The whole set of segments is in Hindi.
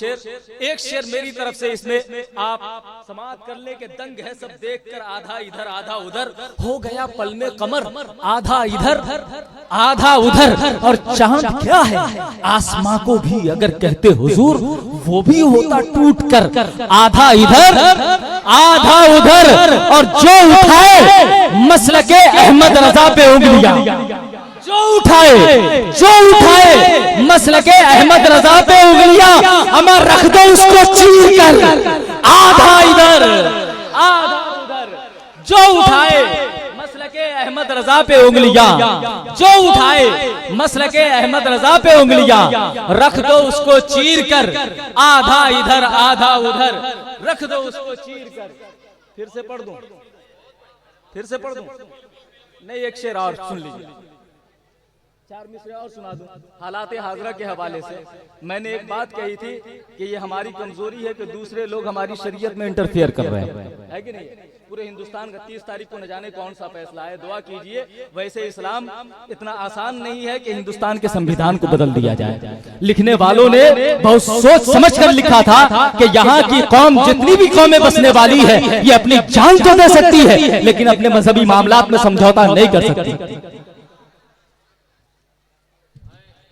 एक शेर मेरी तरफ से इसमें आप समाप्त कर ले के दंग है सब देखकर आधा इधर आधा उधर हो गया पल में कमर आधा इधर आधा उधर। और चांद क्या है आसमां को भी अगर कहते हुजूर वो भी होता टूट कर आधा इधर आधा उधर। और जो उठाए मसलके अहमद रजा पे उंगलियां, जो उठाए मसलके अहमद रजा पे उंगलियां, अमर रख दो उसको चीर कर आधा इधर आधा उधर। जो उठाए मसलके अहमद रजा पे उंगलियां, जो उठाए मसलके अहमद रजा पे उंगलियां, रख दो उसको चीर कर आधा इधर आधा उधर, रख दो उसको चीर कर। फिर से पढ़ दूं, फिर से पढ़ दूं? नहीं, एक शेर और सुन लीजिए, चार मिसरे और सुना दूं हालात हाजरा के हवाले से। मैंने एक बात कही थी कि ये हमारी कमजोरी है कि दूसरे लोग हमारी शरीयत में इंटरफेयर कर रहे हैं, है कि नहीं? पूरे हिंदुस्तान का 30 तारीख को न जाने कौन सा फैसला है, दुआ कीजिए। वैसे इस्लाम इतना आसान नहीं है कि हिंदुस्तान के संविधान को बदल दिया जाए। लिखने वालों ने बहुत सोच समझ कर लिखा था कि यहाँ की कौम जितनी भी कौमें बसने वाली है ये अपनी जान तो दे सकती है लेकिन अपने मजहबी मामलात में समझौता नहीं कर सकती।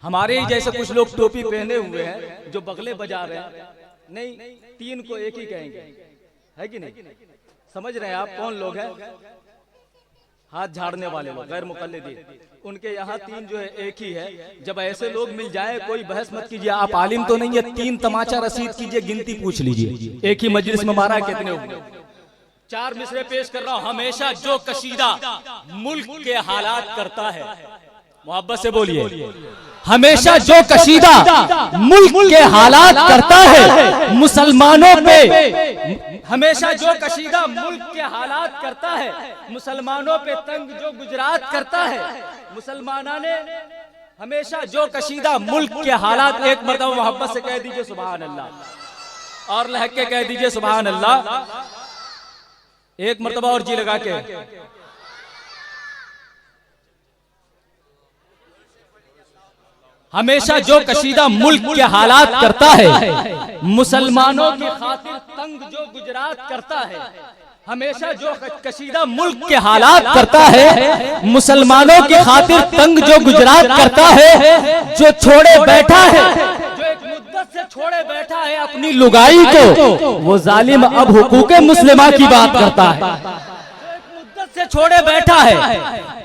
हमारे ही जैसे कुछ लोग टोपी पहने हुए हैं जो बगले बजा रहे हैं, नहीं तीन को एक ही कहेंगे, है कि नहीं? समझ रहे हैं आप कौन लोग हैं? हाथ झाड़ने वाले लोग, गैर मुकल्लिदी, उनके यहाँ तीन जो है एक ही है। जब ऐसे लोग मिल जाए कोई बहस मत कीजिए, आप आलिम तो नहीं है, तीन तमाचा रसीद कीजिए, गिनती पूछ लीजिए एक ही मजलिस में मारा कितने हुए। चार मिसरे पेश कर रहा हूं। हमेशा जो कशीदा मुल्क के हालात करता है, मोहब्बत से बोलिए, हमेशा जो कशीदा मुल्क के हालात करता है मुसलमानों पे, हमेशा जो कशीदा मुल्क के हालात करता है मुसलमानों पे तंग जो गुजरात करता है, मुसलमाना ने हमेशा जो कशीदा मुल्क के हालात। एक मरतबा मोहब्बत से कह दीजिए सुभान अल्लाह, और लहक के कह दीजिए सुभान अल्लाह, एक मरतबा और जी लगा के। हमेशा जो कशीदा मुल्क के हालात करता है मुसलमानों की खातिर तंग जो गुजरात करता है, हमेशा जो कशीदा मुल्क के हालात करता है मुसलमानों की खातिर तंग जो गुजरात करता है, जो छोड़े बैठा है, जो एक मुद्दत से छोड़े बैठा है अपनी लुगाई को, वो जालिम अब हुकूके मुस्लिमा की बात करता है। से छोड़े बैठा है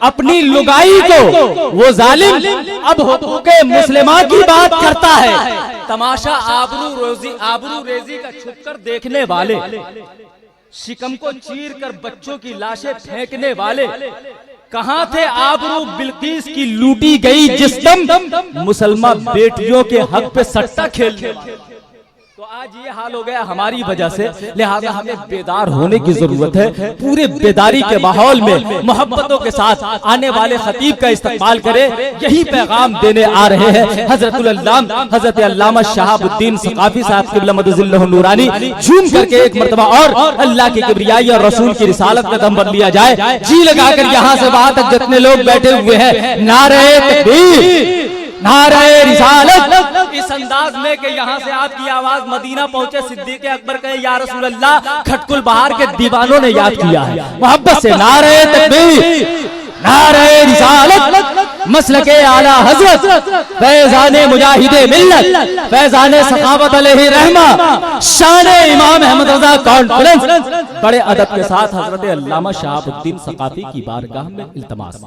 अपनी लुगाई को, वो जालिम अब हुकूके मुस्लिमा की बात करता है। तमाशा आबरू रेजी का छुपकर देखने वाले, शिकम को चीर कर बच्चों की लाशें फेंकने वाले, कहां थे आबरू बिल्किस की लूटी गई जिस दम मुसलमान बेटियों के हक पे सट्टा खेलने वाले। तो आज ये हाल हो गया हमारी वजह से, लिहाजा हमें बेदार होने की जरूरत है। पूरे बेदारी के माहौल में मोहब्बतों के साथ आने वाले खतीब का इस्तेमाल करें, यही पैगाम देने आ रहे हैं हजरत अल्लामा शहाबुद्दीन सकाफी साहब क़िबला मदजिल्लहु नूरानी। झूम करके एक मरतबा और अल्लाह की किबरियाई और रसूल की रिसालत का दम भर लिया जाए। जी लगाकर यहाँ से वहां तक जितने लोग बैठे हुए हैं, नारे तकबीर, नारे रिसालत, इस अंदाज में कि यहाँ से आपकी आवाज मदीना पहुंचे। सिद्दीक़ अकबर कहे या रसूल अल्लाह, खटकुल बहार के दीवानों ने याद किया है। मोहब्बत से नारे तकबीर, नारे रिसालत, मसलके आला हजरत, फैज़ाने मुजाहिदे मिल्लत, फैज़ाने सखावत अलैहि रहमा, शाने इमाम अहमद रजा कॉन्फ्रेंस। बड़े अदब के साथ हजरत अल्लामा शहाबुद्दीन सकाफी की बारगाह में इल्तमास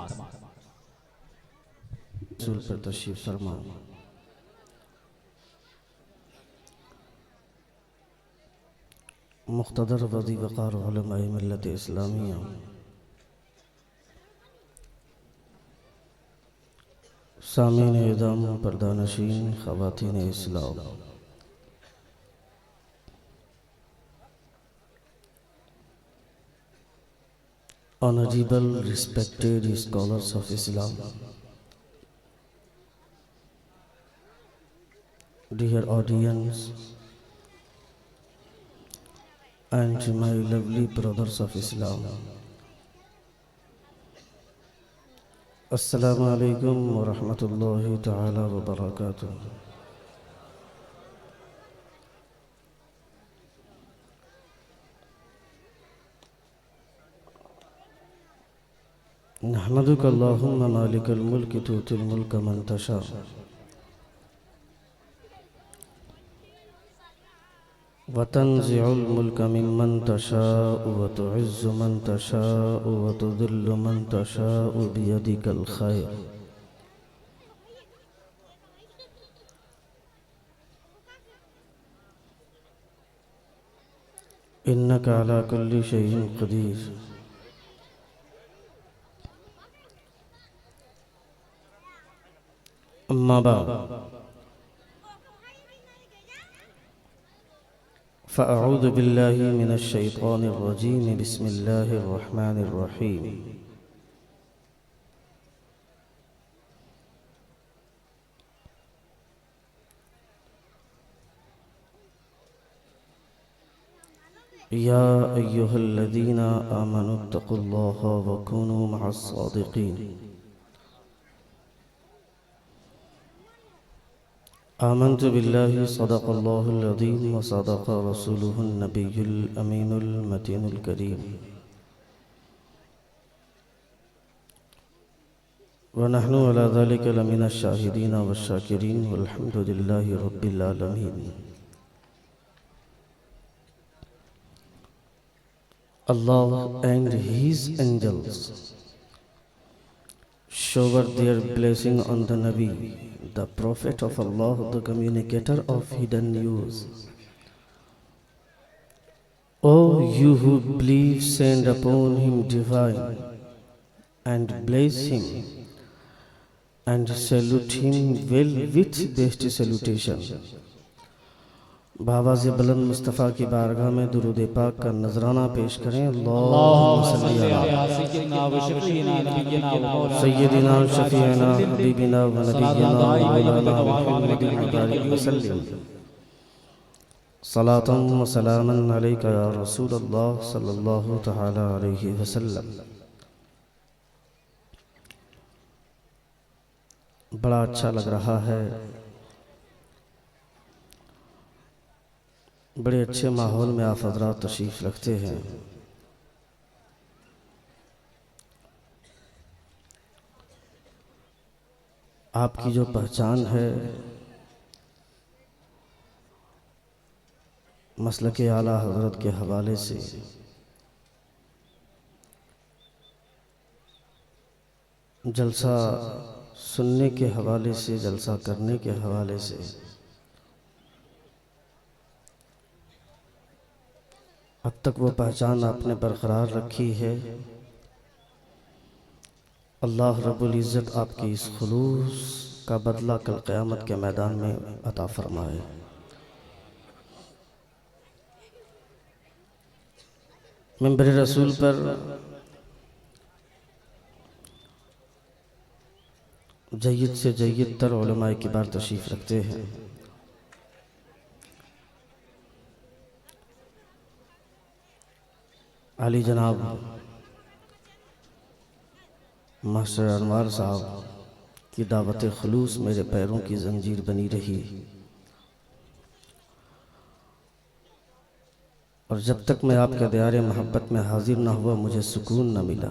पर तशरीफ फरमा। मुख्तदर वज़ी वक़ार उलमाए मिल्लत इस्लामिया, सामीन इज़ाम, पर्दानशीन, ख़वातीन इस्लाम, honorable respected scholars of Islam, dear audience and my lovely brothers of Islam, Assalamu alaikum wa rahmatullahi ta'ala wa barakatuh। नहमदुक अल्लाहुम्मा मालिकल मुल्क तुतिल मुल्क मन तशा व तंज़िउल मुल्क मिम्मन तशा व तुइज़्ज़ु मन तशा व तुज़िल्लु मन तशा बियदिकल खैर इन्नका अला कुल्लि शैइन क़दीर। अम्मा बाद फ़अऊज़ु बिल्लाहि मिनश शैतानिर रजीम बिस्मिल्लाहिर रहमानिर रहीम। या अय्युहल्लज़ीना आमनुत्तक़ुल्लाहा व कूनू मअस्सादिक़ीन। आमन्तु बिल्लाहि सदक़ल्लाहुल अज़ीम व सदक़ रसूलुहुन नबियुल अमीनुल मतीनुल करीम व नहनु अला ज़ालिका लमिनश शाहिदीन वश्शाकिरीन वल्हम्दुलिल्लाहि रब्बिल आलमीन। Allah and His angels shower their blessing on the Nabi, the Prophet of Allah, the communicator of hidden news. O you who believe, send upon him divine and bless him and salute him well with best salutation. बाबा से बुलंद मुस्तफ़ा की बारगाह में दुरूद पाक का नजराना पेश करें। अल्लाहुम्मा सल्ली अला सय्यदिना शफीअना हबीबिना व नबिय्यिना मौलाना मुहम्मदिन बारिक वसल्लम सलातन व सलामन अलैका या रसूलल्लाह सल्लल्लाहु तआला अलैहि वसल्लम। बड़ा अच्छा लग रहा है, बड़े अच्छे माहौल में आप हज़रात तशरीफ़ रखते हैं। आपकी जो पहचान है मसलके आला हज़रत के हवाले से, जलसा सुनने के हवाले से, जलसा करने के हवाले से अब तक वो पहचान आपने बरकरार रखी है। अल्लाह रब्बुल इज़्ज़त आपकी इस खुलूस का बदला कल क़यामत के मैदान में अता फरमाए। मिंबर रसूल पर जय्यद से जय्यद तर उलमाए किबार तशरीफ़ रखते हैं। अली जनाब मास्टर अनवार साहब की दावत खुलूस मेरे पैरों की जंजीर बनी रही, और जब तक मैं आपके दयारे मोहब्बत में हाजिर ना हुआ मुझे सुकून न मिला।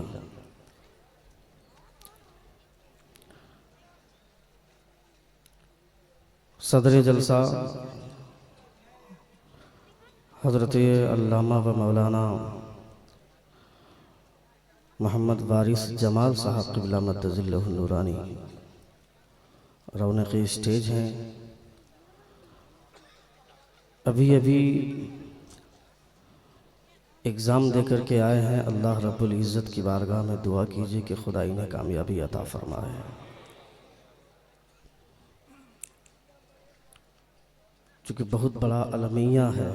सदर जलसा हज़रत अल्लामा व मौलाना मोहम्मद वारिस जमाल साहब क़िबला मद्दज़िल्लहु नूरानी रौनक़ स्टेज हैं। अभी अभी एग्ज़ाम दे कर के आए हैं। अल्लाह रब्बुल इज़्ज़त की बारगाह में दुआ कीजिए कि खुदा इन्हें कामयाबी अता फ़रमाए। चूँकि बहुत बड़ा अलमिया है,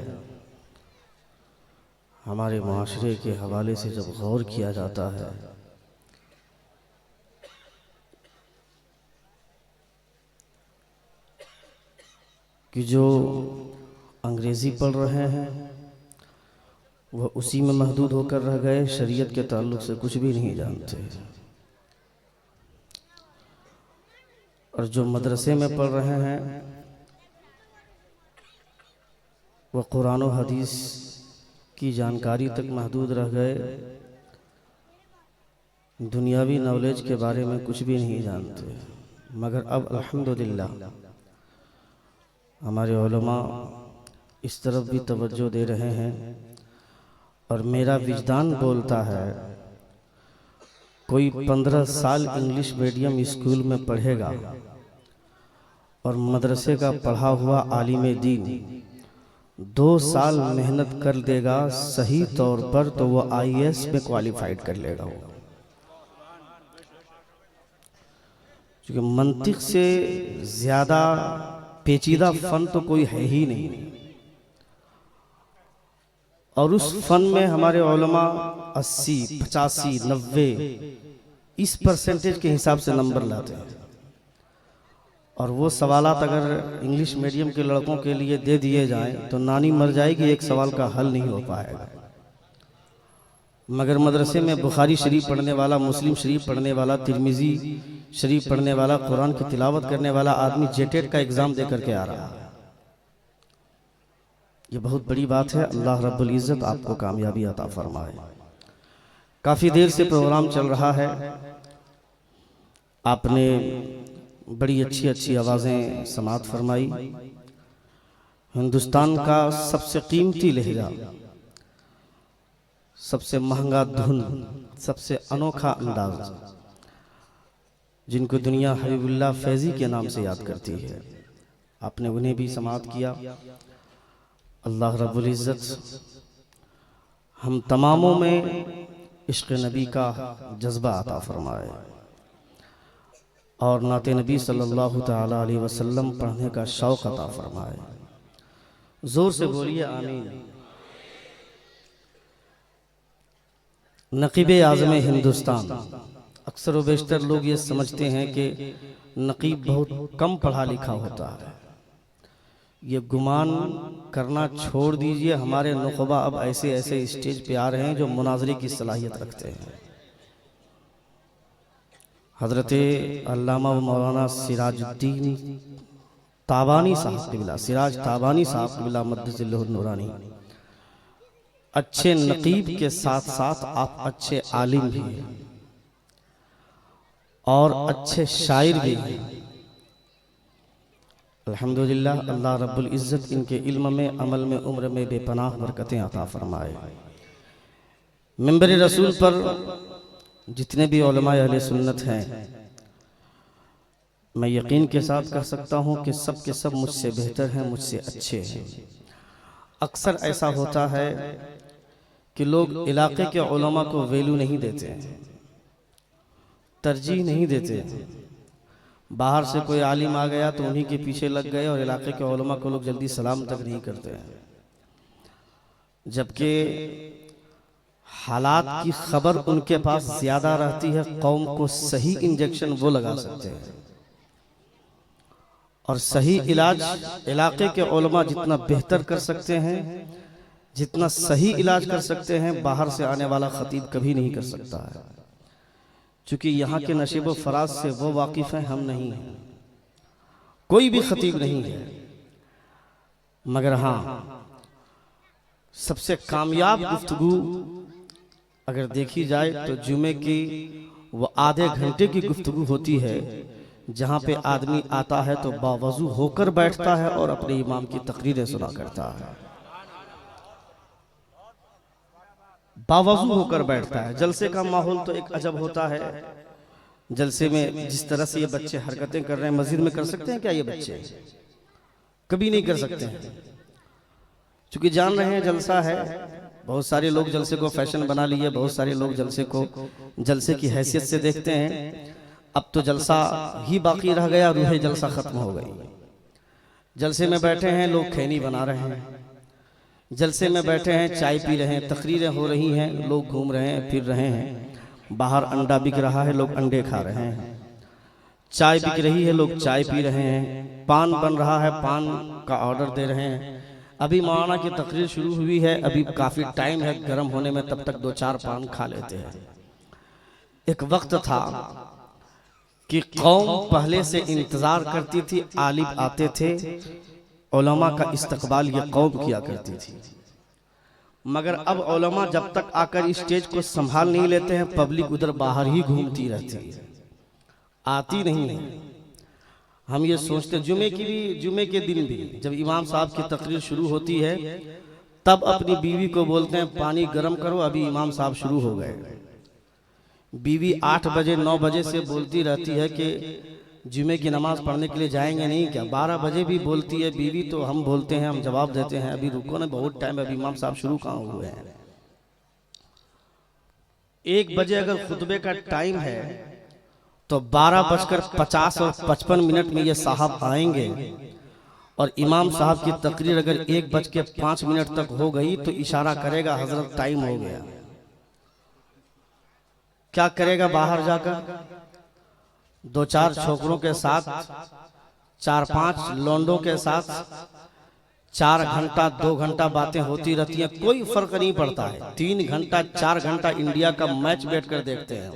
हमारे माशरे के हवाले से जब गौर किया जाता है कि जो अंग्रेज़ी पढ़ रहे हैं वह उसी में महदूद होकर रह गए, शरीयत के ताल्लुक़ से कुछ भी नहीं जानते, और जो मदरसे में पढ़ रहे हैं वह कुरान और हदीस की जानकारी तक महदूद रह गए, दुनियावी नॉलेज के बारे में कुछ भी नहीं जानते, मगर अब अल्हम्दुलिल्लाह हमारे उलमा इस तरफ भी तवज्जो दे रहे हैं। और मेरा विजदान बोलता है, कोई 15 साल इंग्लिश मीडियम स्कूल में पढ़ेगा और मदरसे का पढ़ा हुआ आलिम दीन 2 साल मेहनत कर देगा सही तौर पर, तो वो IAS में क्वालिफाइड कर लेगा। वो क्योंकि मंतिक से ज्यादा पेचीदा फन तो कोई है ही नहीं, और उस फन में हमारे उलमा 80, 85, 90 इस परसेंटेज के हिसाब से नंबर लाते हैं। और वो सवालात अगर इंग्लिश मीडियम के लड़कों के लिए दे दिए जाएं तो नानी मर जाएगी, एक सवाल का हल नहीं हो पाएगा। मगर मदरसे में बुखारी शरीफ पढ़ने वाला, मुस्लिम शरीफ पढ़ने वाला, तिरमिजी शरीफ पढ़ने वाला, कुरान की तिलावत करने वाला आदमी जेटेट का एग्जाम दे करके आ रहा है। ये बहुत बड़ी बात है। अल्लाह रब्बुल इज़्ज़त आपको कामयाबी अता फरमाए। काफ़ी देर से प्रोग्राम चल रहा है, आपने बड़ी अच्छी अच्छी आवाज़ें समाअत फरमाई। हिंदुस्तान का सबसे कीमती लहजा, सबसे महंगा धुन, सबसे अनोखा अंदाज, जिनको दुनिया हबीबुल्लाह फैज़ी के नाम से याद करती है, आपने उन्हें भी समाअत किया। अल्लाह रब्बुल इज़्ज़त हम तमामों में इश्क़ नबी का जज्बा अता फरमाए और नाते नबी सल्लल्लाहु तआला अलैहि वसल्लम पढ़ने का शौक़ अता फरमाए। जोर से बोलिए आमीन। नक़ीब आज़म हिंदुस्तान, अक्सर व बेशतर लोग ये समझते हैं कि नक़ीब बहुत कम पढ़ा लिखा होता है। ये गुमान करना छोड़ दीजिए, हमारे नुक़बा अब ऐसे ऐसे स्टेज पे आ रहे हैं जो मुनाज़रे की सलाहियत रखते हैं। हज़रत अल्लामा व मौलाना सिराजुद्दीन ताबानी साहब क़िबला, सिराज ताबानी साहब क़िबला मद्दसिल्लहुल नूरानी, अच्छे नक़ीब के साथ साथ आप अच्छे आलिम भी हैं और अच्छे शायर भी हैं। अल्हम्दुलिल्लाह, अल्लाह रब्बुल इज़्ज़त इनके इल्म में, अमल में, उम्र में बेपनाह बरकतें अता फरमाए। मिंबर रसूल पर जितने भी उलमाए अहले सुन्नत हैं, मैं यकीन के साथ कह सकता हूँ कि सब के सब मुझसे बेहतर हैं, मुझसे अच्छे हैं। अक्सर ऐसा होता है कि लोग इलाके के उलमा को वैल्यू नहीं देते, तरजीह नहीं देते। बाहर से कोई आलिम आ गया तो उन्हीं के पीछे लग गए और इलाके के उलमा को लोग जल्दी सलाम तक नहीं करते हैं, जबकि हालात की खबर उनके पास ज्यादा रहती है। कौम को सही इंजेक्शन वो लगा सकते हैं और सही इलाज इलाके के उलमा जितना बेहतर कर सकते हैं, जितना सही इलाज कर सकते हैं, बाहर से आने वाला खतीब कभी नहीं कर सकता है। चूंकि यहाँ के नशीब फराज से वो वाकिफ हैं, हम नहीं हैं, कोई भी खतीब नहीं है। मगर हाँ, सबसे कामयाब गुफ्तगू अगर देखी जाए तो जुमे की वो आधे घंटे की गुफ्तगू होती है, जहाँ पे आदमी आता है तो बावजू होकर बैठता है और अपने इमाम की तकरीरें सुना करता है, बावजू होकर बैठता है। जलसे का माहौल तो एक अजब होता है। जलसे में जिस तरह से ये बच्चे हरकतें कर रहे हैं, मस्जिद में कर सकते हैं क्या? ये बच्चे कभी नहीं कर सकते हैं, क्योंकि जान रहे हैं जलसा है। बहुत सारे लोग जलसे को फैशन बना लिए, बहुत सारे लोग जलसे को जलसे की हैसियत से देखते हैं। अब तो जलसा ही बाकी रह गया, रूह जलसा खत्म हो गई। जलसे में बैठे हैं लोग, खैनी बना रहे हैं, जलसे में बैठे हैं, चाय पी रहे हैं, तकरीरें हो रही हैं, लोग घूम रहे हैं, फिर रहे हैं। बाहर अंडा बिक रहा है, लोग अंडे खा रहे हैं। चाय बिक रही है, लोग चाय पी रहे हैं। पान बन रहा है, पान का ऑर्डर दे रहे हैं। अभी मौलाना की तकरीर शुरू हुई है, अभी काफ़ी टाइम है गर्म होने में, तब तक 2-4 पान खा लेते हैं। एक वक्त था कि कौम पहले से इंतज़ार करती थी, आलिम आते थे, उलमा का इस्तकबाल ये कौम किया करती थी। मगर अब उलमा जब तक आकर स्टेज को संभाल नहीं लेते हैं, पब्लिक उधर बाहर ही घूमती रहती है, आती नहीं है। हम ये सोचते जुमे के दिन भी जब इमाम साहब की तकरीर शुरू होती है, तब अपनी बीवी को बोलते हैं पानी गर्म करो, अभी इमाम साहब शुरू हो गए। बीवी 8 बजे 9 बजे से बोलती रहती है कि जुमे की नमाज पढ़ने के लिए जाएंगे नहीं क्या। 12 बजे भी बोलती है बीवी, तो हम बोलते हैं, हम जवाब देते हैं अभी रुको ना, बहुत टाइम, अभी इमाम साहब शुरू कहाँ हुए हैं। 1 बजे अगर खुतबे का टाइम है तो 12:50 और 55 में ये साहब आएंगे, और इमाम साहब की तकरीर अगर 1:05 तक हो गई तो इशारा करेगा हजरत टाइम हो गया। क्या करेगा बाहर जाकर? 2-4 छोकरों के साथ, 4-5 लौंडों के साथ 4 घंटा 2 घंटा बातें होती रहती हैं, कोई फर्क नहीं पड़ता है। 3 घंटा 4 घंटा इंडिया का मैच बैठकर देखते हैं,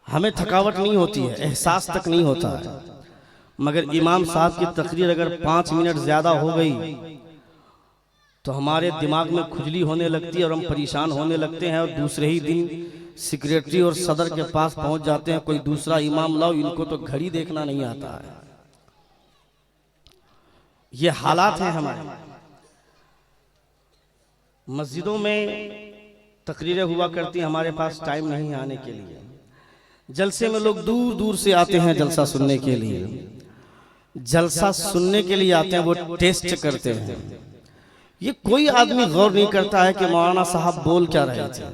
हमें थकावट नहीं होती है, एहसास तक नहीं होता है। मगर इमाम साहब की तकरीर अगर 5 मिनट ज्यादा हो गई तो हमारे दिमाग में खुजली होने लगती है और हम परेशान होने लगते हैं, और दूसरे ही दिन सेक्रेटरी और सदर के पास पहुंच जाते हैं, कोई दूसरा इमाम लाओ, इनको तो घड़ी देखना नहीं आता है। ये हालात हैं हमारे। मस्जिदों में तकरीरें हुआ करती हैं, हमारे पास टाइम नहीं आने के लिए। जलसे में लोग दूर दूर से आते हैं जलसा सुनने के लिए, जलसा सुनने के लिए आते हैं, वो टेस्ट करते हैं। ये कोई आदमी गौर नहीं करता है कि मौलाना साहब बोल क्या रहे थे।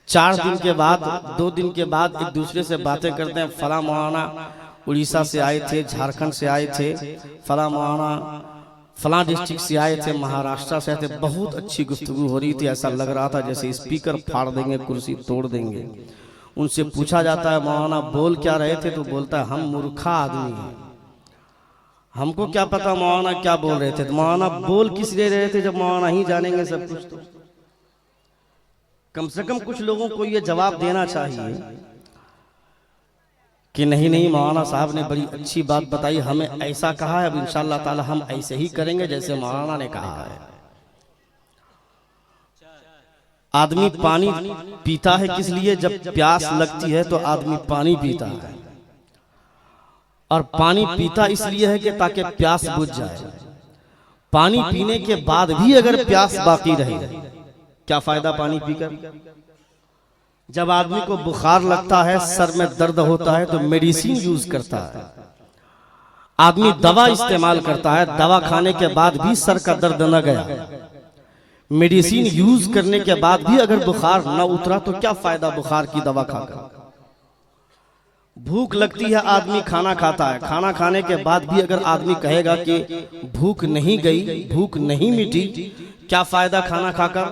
4 दिन के बाद 2 दिन के बाद एक दूसरे से बातें करते हैं, फला मौलाना उड़ीसा से आए थे, झारखंड से आए थे, फला मौलाना फला डिस्ट्रिक्ट से आए थे, महाराष्ट्र से आए थे। बहुत अच्छी गुफ्तगू हो रही थी, ऐसा लग रहा था जैसे स्पीकर फाड़ देंगे, कुर्सी तोड़ देंगे। उनसे पूछा जाता है मौलाना बोल क्या रहे थे, तो बोलता है हम मूर्खा आदमी हैं, हमको क्या पता मौलाना क्या बोल रहे थे। तो मौलाना बोल किस लिए रहे थे जब मौलाना ही जानेंगे सब कुछ। तो कम से कम कुछ लोगों को ये जवाब देना चाहिए कि नहीं नहीं मौलाना साहब ने बड़ी अच्छी बात बताई, हमें ऐसा कहा है, अब इंशाअल्लाह ताला हम ऐसे ही करेंगे जैसे मौलाना ने कहा है। आदमी पानी पीता है किस लिए? जब प्यास लगती है तो आदमी पानी पीता है, और पानी पीता इसलिए है कि ताकि प्यास बुझ जाए। पानी पीने के बाद भी अगर प्यास बाकी रहे, क्या फायदा पानी पीकर? जब आदमी को बुखार लगता है, सर में दर्द होता है, तो मेडिसिन यूज करता है, आदमी दवा इस्तेमाल करता है। दवा खाने के बाद भी सर का दर्द न गया, मेडिसिन यूज करने के बाद भी अगर बुखार न उतरा, तो क्या फायदा बुखार की दवा खाकर? भूख लगती है, आदमी खाना खाता है, खाना खाने के बाद भी अगर आदमी कहेगा कि भूख नहीं गई, भूख नहीं मिटी, क्या फायदा खाना खाकर?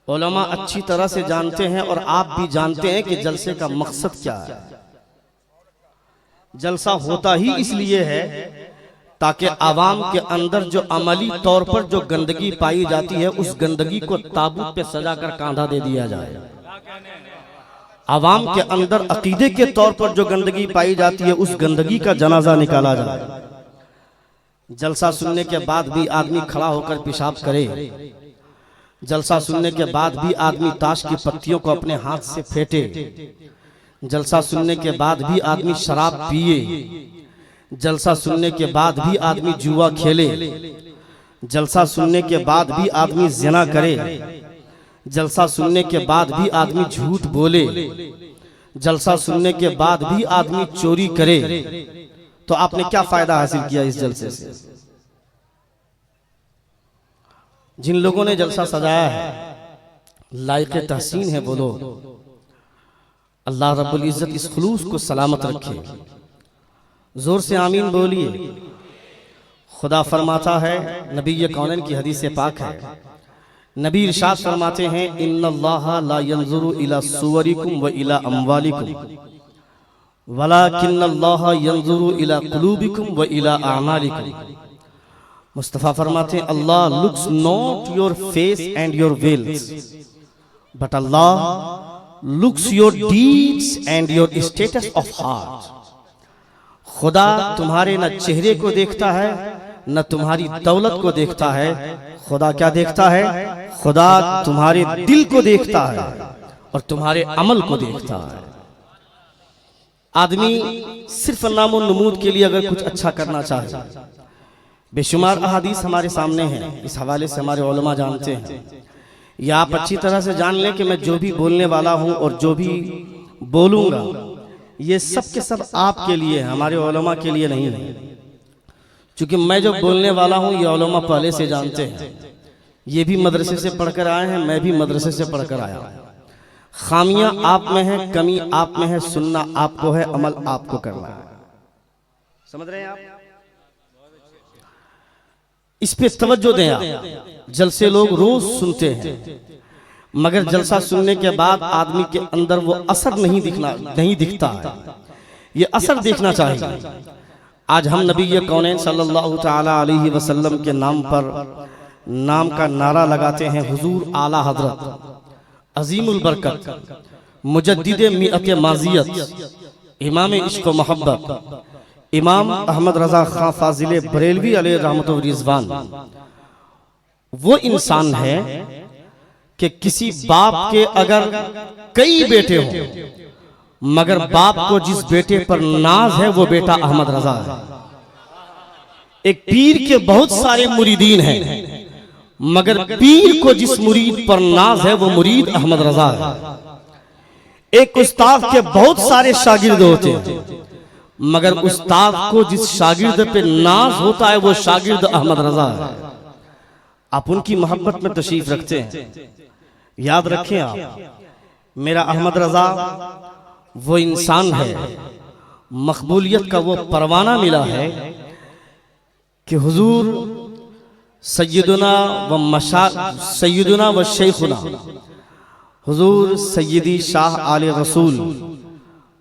उलमा अच्छी तरह से जानते हैं, और आप भी जानते हैं कि जलसे का मकसद क्या है। जलसा होता ही इसलिए है ताकि आवाम के अंदर जो अमली तौर पर जो गंदगी पाई जाती है, उस गंदगी को ताबूत पे सजाकर कांधा दे दिया जाए। आवाम के अंदर अकीदे के तौर पर जो गंदगी पाई जाती है, उस गंदगी का जनाजा निकाला जाए। जलसा सुनने के बाद भी आदमी खड़ा होकर पेशाब करे, जलसा सुनने के बाद भी आदमी ताश की पत्तियों को अपने हाथ से फेंटे, जलसा सुनने के बाद भी आदमी शराब पिए, जलसा सुनने के बाद भी आदमी जुआ खेले, जलसा सुनने के बाद भी आदमी जिना करे, जलसा सुनने के बाद भी आदमी झूठ बोले, जलसा सुनने के बाद भी आदमी चोरी करे, तो आपने क्या फायदा हासिल किया इस जलसे से? जिन लोगों ने जलसा सजाया है लायक तहसीन है, बोलो अल्लाह रब्बुल इज्जत इस खुलूस को सलामत रखे। जोर से आमीन बोलिए। खुदा फरमाता है, नबी कौनैन की हदीस पाक है, नबी इरशाद फरमाते हैं, इन्नल्लाह ला यंजुरु इला सुवरिकुम व इला अमवालिकुम वलाकिन्नल्लाह यंजुरु इला कुलूबिकुम व इला अमालिकुम। मुस्तफा फरमाते हैं, Allah looks not your face and your wealth, but Allah looks your deeds and your status of heart. खुदा तुम्हारे न चेहरे को देखता है न तुम्हारी दौलत को देखता है, खुदा क्या देखता है? खुदा तुम्हारे दिल को देखता है और तुम्हारे अमल को देखता है। आदमी सिर्फ नामो नमूद के लिए अगर कुछ अच्छा करना चाहे, बेशुमार अहादीस हमारे सामने हैं, इस हवाले से हमारे उलमा जानते हैं। या आप अच्छी तरह से जान लें कि मैं जो भी बोलने वाला हूं और जो भी बोलूंगा ये सब के सब आपके लिए, हमारे उलमा के लिए नहीं है। क्योंकि मैं जो बोलने वाला हूं ये उलमा पहले से जानते हैं, ये भी मदरसे से पढ़कर आए हैं, मैं भी मदरसे से पढ़कर आया हूं। खामियां आप में है, कमी आप में है, सुनना आपको है, अमल आपको करना है। समझ रहे हैं आप? इस पे तवज्जो दें आप। जलसे लोग रोज सुनते हैं, मगर जलसा सुनने के बाद आदमी के अंदर वो असर नहीं दिखता है। ये असर देखना चाहिए। आज हम नबी कौनैन सल्लल्लाहु तआला अलैहि वसल्लम के नाम पर नाम का नारा लगाते हैं। हुजूर आला हजरत अजीमुल बरकत मुजद्दिद मिअत माजियत इमाम इश्क व मोहब्बत इमाम अहमद रजा खां फाजिल बरेलवी अलैहि रहमत व रिजवान वो इंसान है कि किसी बाप के अगर कई बेटे हों, मगर बाप को जिस बेटे पर नाज है वो बेटा अहमद रजा है। एक पीर के बहुत सारे मुरीदीन हैं, मगर पीर को जिस मुरीद पर नाज है वो मुरीद अहमद रजा है। एक उस्ताद के बहुत सारे शागिर्द होते हैं, मगर उस्ताद को जिस शागिर्द पे नाज होता है वो शागिर्द अहमद रजा है। आप उनकी मोहब्बत में तशरीफ रखते हैं। याद रखें आप, मेरा अहमद रजा वो इंसान है, मकबूलियत का वो परवाना मिला है कि हुजूर सैयदुना व शेखुना हुजूर सैयदी शाह आले रसूल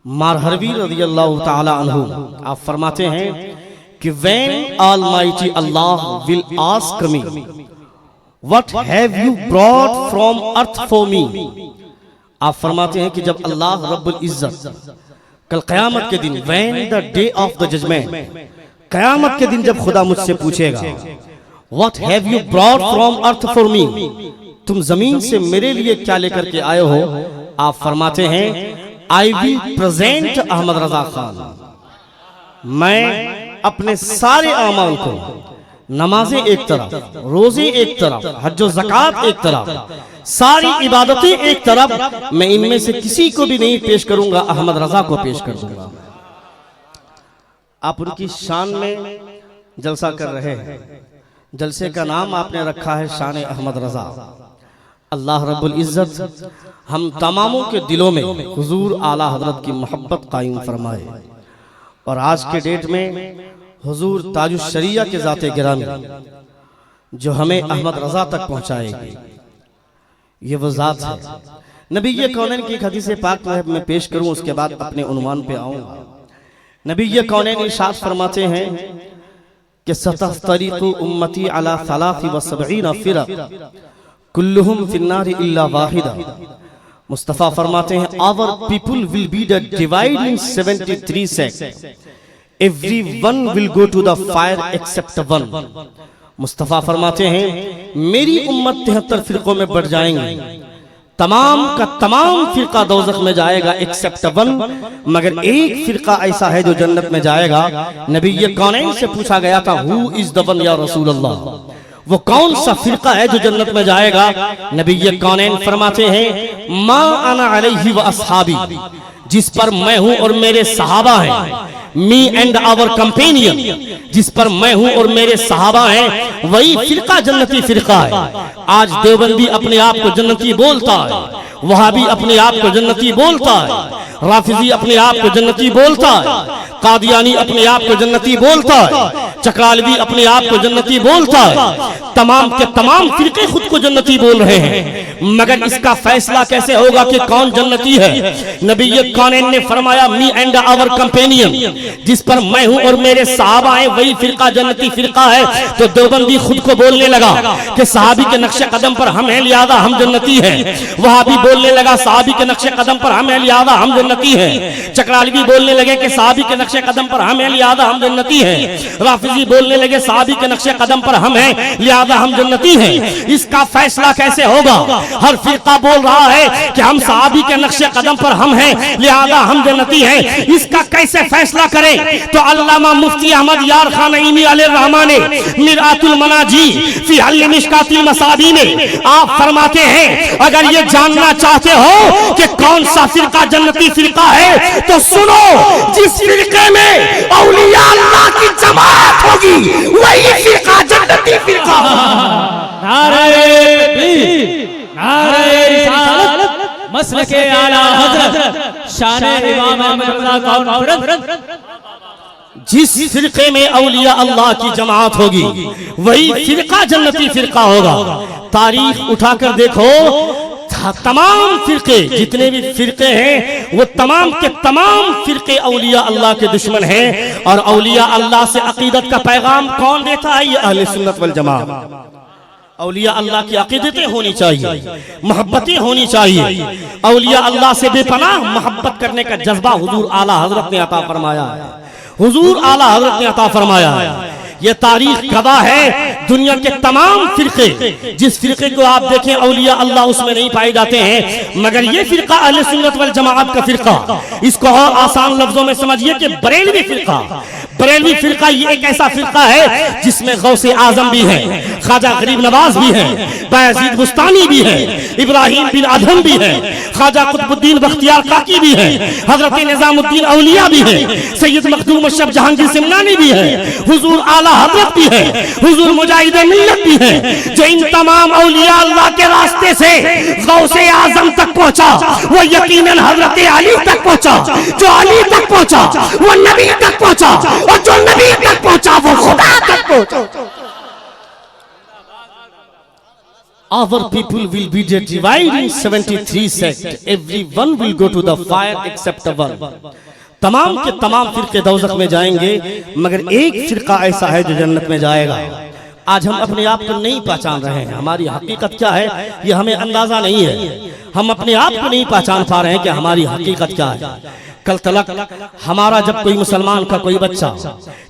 मारहरवी रज़ियल्लाहु ताला अन्हु आप फरमाते हैं कि when Almighty Allah will ask me what have you brought from earth for me, आप फरमाते हैं कि जब अल्लाह रब्बुल इज्जत कल क़यामत के दिन when the day of the judgment, क़यामत के दिन जब खुदा मुझसे पूछेगा what have you brought from earth for me, तुम जमीन से मेरे लिए क्या लेकर के आए हो, आप फरमाते हैं I will present Ahmad Raza Khan, मैं अपने सारे अमाल को, नमाजें एक तरफ, रोजे एक तरफ, हज व ज़कात एक तरफ, सारी इबादतें एक तरफ, मैं इनमें से किसी को भी नहीं पेश करूंगा, अहमद रजा को पेश कर दूंगा। आप उनकी शान में जलसा कर रहे हैं। जलसे का नाम आपने रखा है शान अहमद रजा। अल्लाह रब्बुल इज्जत हम तमामों के दिलों में हुजूर आला हजरत की मोहब्बत कायम फरमाए और आज के डेट में हुजूर ताजुश शरिया के ज़ाते गिरामी जो हमें अहमद रजा तक पहुंचाएगी, ये वो ज़ात है। नबी कौनैन की एक हदीस पाक मैं पेश करूं, उसके बाद अपने उन्वान पे आऊंगा। नबी कौनैन इरशाद फरमाते हैं कि सतफ्तरिकु उम्मती अला 73 फिरक कुल्लुहुम फिन्नार इल्ला वाहिदा। मुस्तफा फरमाते हैं our people will be divided in 73 sects, everyone will go to the fire except one. Mustafa फरमाते हैं मेरी उम्मत 73 फिरकों में बढ़ जाएंगे, तमाम का तमाम फिरका दोज़ख में जाएगा एक्सेप्ट वन, मगर एक फिरका ऐसा है जो जन्नत में जाएगा। नबी कौनैन से पूछा गया था हु इज द वन या रसूल अल्लाह, वो कौन सा फिरका है जो जन्नत में जाएगा। नबी कौनैन फरमाते हैं मा अना अलैहि व अस्हाबी, जिस पर मैं हूं और मेरे सहाबा हैं, मी एंड आवर कंपेनियन, जिस पर मैं हूं और मेरे सहाबा हैं, वही फिरका जन्नती फिरका है। आज देवबंदी अपने आप को जन्नती बोलता है, वहाबी अपने आप को जन्नती बोलता है, राफिजी अपने आप को जन्नती बोलता है, कादियानी अपने आप को जन्नती बोलता है, चकालवी अपने आप को जन्नती बोलता है, तमाम के तमाम फिरके खुद को जन्नती बोल रहे हैं, मगर इसका फैसला कैसे होगा कि कौन जन्नती है? नबी कौनैन ने फरमाया, मी एंड आवर कंपेनियन, जिस पर मैं हूं और मेरे सहाबा हैं वही फिरका जन्नती फिरका है। तो देवबंदी खुद को बोलने लगा कि सहाबी के नक्शे कदम पर हम हैं लिहाजा हम जन्नती हैं। वहाबी बोलने लगा सहाबी के नक्शे कदम पर हम हैं लिहाजा हम जन्नती हैं। चकरालवी बोलने लगे कि सहाबी के नक्शे कदम पर हम हैं लिहाजा हम जन्नती हैं। राफिजी बोलने लगे सहाबी के नक्शे कदम पर हम हैं लिहाजा हम जन्नती हैं। इसका फैसला कैसे होगा? हर फिरका बोल रहा है कि हम सहाबी के नक्शे कदम पर हम हैं लिहाजा हम जन्नती हैं। इसका कैसे फैसला करें? तो अल्लामा मुफ्ती अहमद यार खान नईमी अलैहिर्रहमा ने मिरातुल मनाजी फी हल मिशकातिल मसाबी में आप फरमाते हैं, अगर ये जानना चाहते हो कि कौन सा फिरका जन्नती फिरका है तो सुनो, जिस फिरके में औलिया अल्लाह की जमात होगी वही फिरका जन्नती फिरका। नारे तकबीर, नारे रिसालत, मसलके आला हजरत, शान इमाम अहमद रज़ा कौन। जिस फिरके में औलिया अल्लाह की जमात होगी वही फिरका जन्नती फिरका होगा। तारीख उठाकर देखो, तमाम फिरके जितने भी फिरके हैं वो तमाम के तमाम फिरके औलिया अल्लाह के दुश्मन हैं। और औलिया अल्लाह से अकीदत का पैगाम कौन देता है? ये अहले सुन्नत वल जमात। औलिया अल्लाह की अकीदतें होनी चाहिए, मोहब्बतें होनी चाहिए। औलिया अल्लाह से बेपनाह मोहब्बत करने का जज्बा हुजूर आला हजरत ने अता फरमाया है। हुजूर आला हजरत ने अता फरमाया है। ये तारीख गवाह है, दुनिया के तमाम फिरके, जिस फिरके को आप देखें औलिया अल्लाह उसमें नहीं पाए जाते हैं, मगर ये फिरका अहले सुन्नत वल जमाअत का फिरका, इसको और आसान लफ्जों में समझिए कि बरेलवी फिरका। बरेलवी फिरका ये एक ऐसा फिरका है जिसमें गौसे आजम भी है, ख्वाजा गरीब नवाज भी है, बायजीद बुस्तानी भी है, इब्राहिम बिन अदहम भी है, ख्वाजा कुतुबुद्दीन बख्तियार काकी भी है, हजरत निजामुद्दीन औलिया भी है, सैयद मखदूम अशरफ जहांगीर सिमनानी भी है, हुजूर आला हजरत भी है, हुजूर मुजाहिद मिल्लत भी है। जो इन तमाम औलिया अल्लाह के रास्ते से गौसे आजम तक पहुंचा वो यकीनन हजरत अली तक पहुंचा, जो अली तक पहुंचा वो नबी तक पहुंचा, और जो नबी तक पहुंचा वो खुदा तक पहुंचा। Our people will be divided in 73 sects. Everyone will go to the fire except one. तमाम के तमाम फिरके दोज़ख में जाएंगे मगर एक फिरका ऐसा है जो जन्नत में जाएगा। आज हम अपने आप को नहीं पहचान रहे हैं, हमारी हकीकत क्या है ये हमें अंदाजा नहीं है। हम अपने आप को नहीं पहचान पा रहे हैं कि हमारी हकीकत क्या है। कल तलक हमारा जब कोई मुसलमान का कोई बच्चा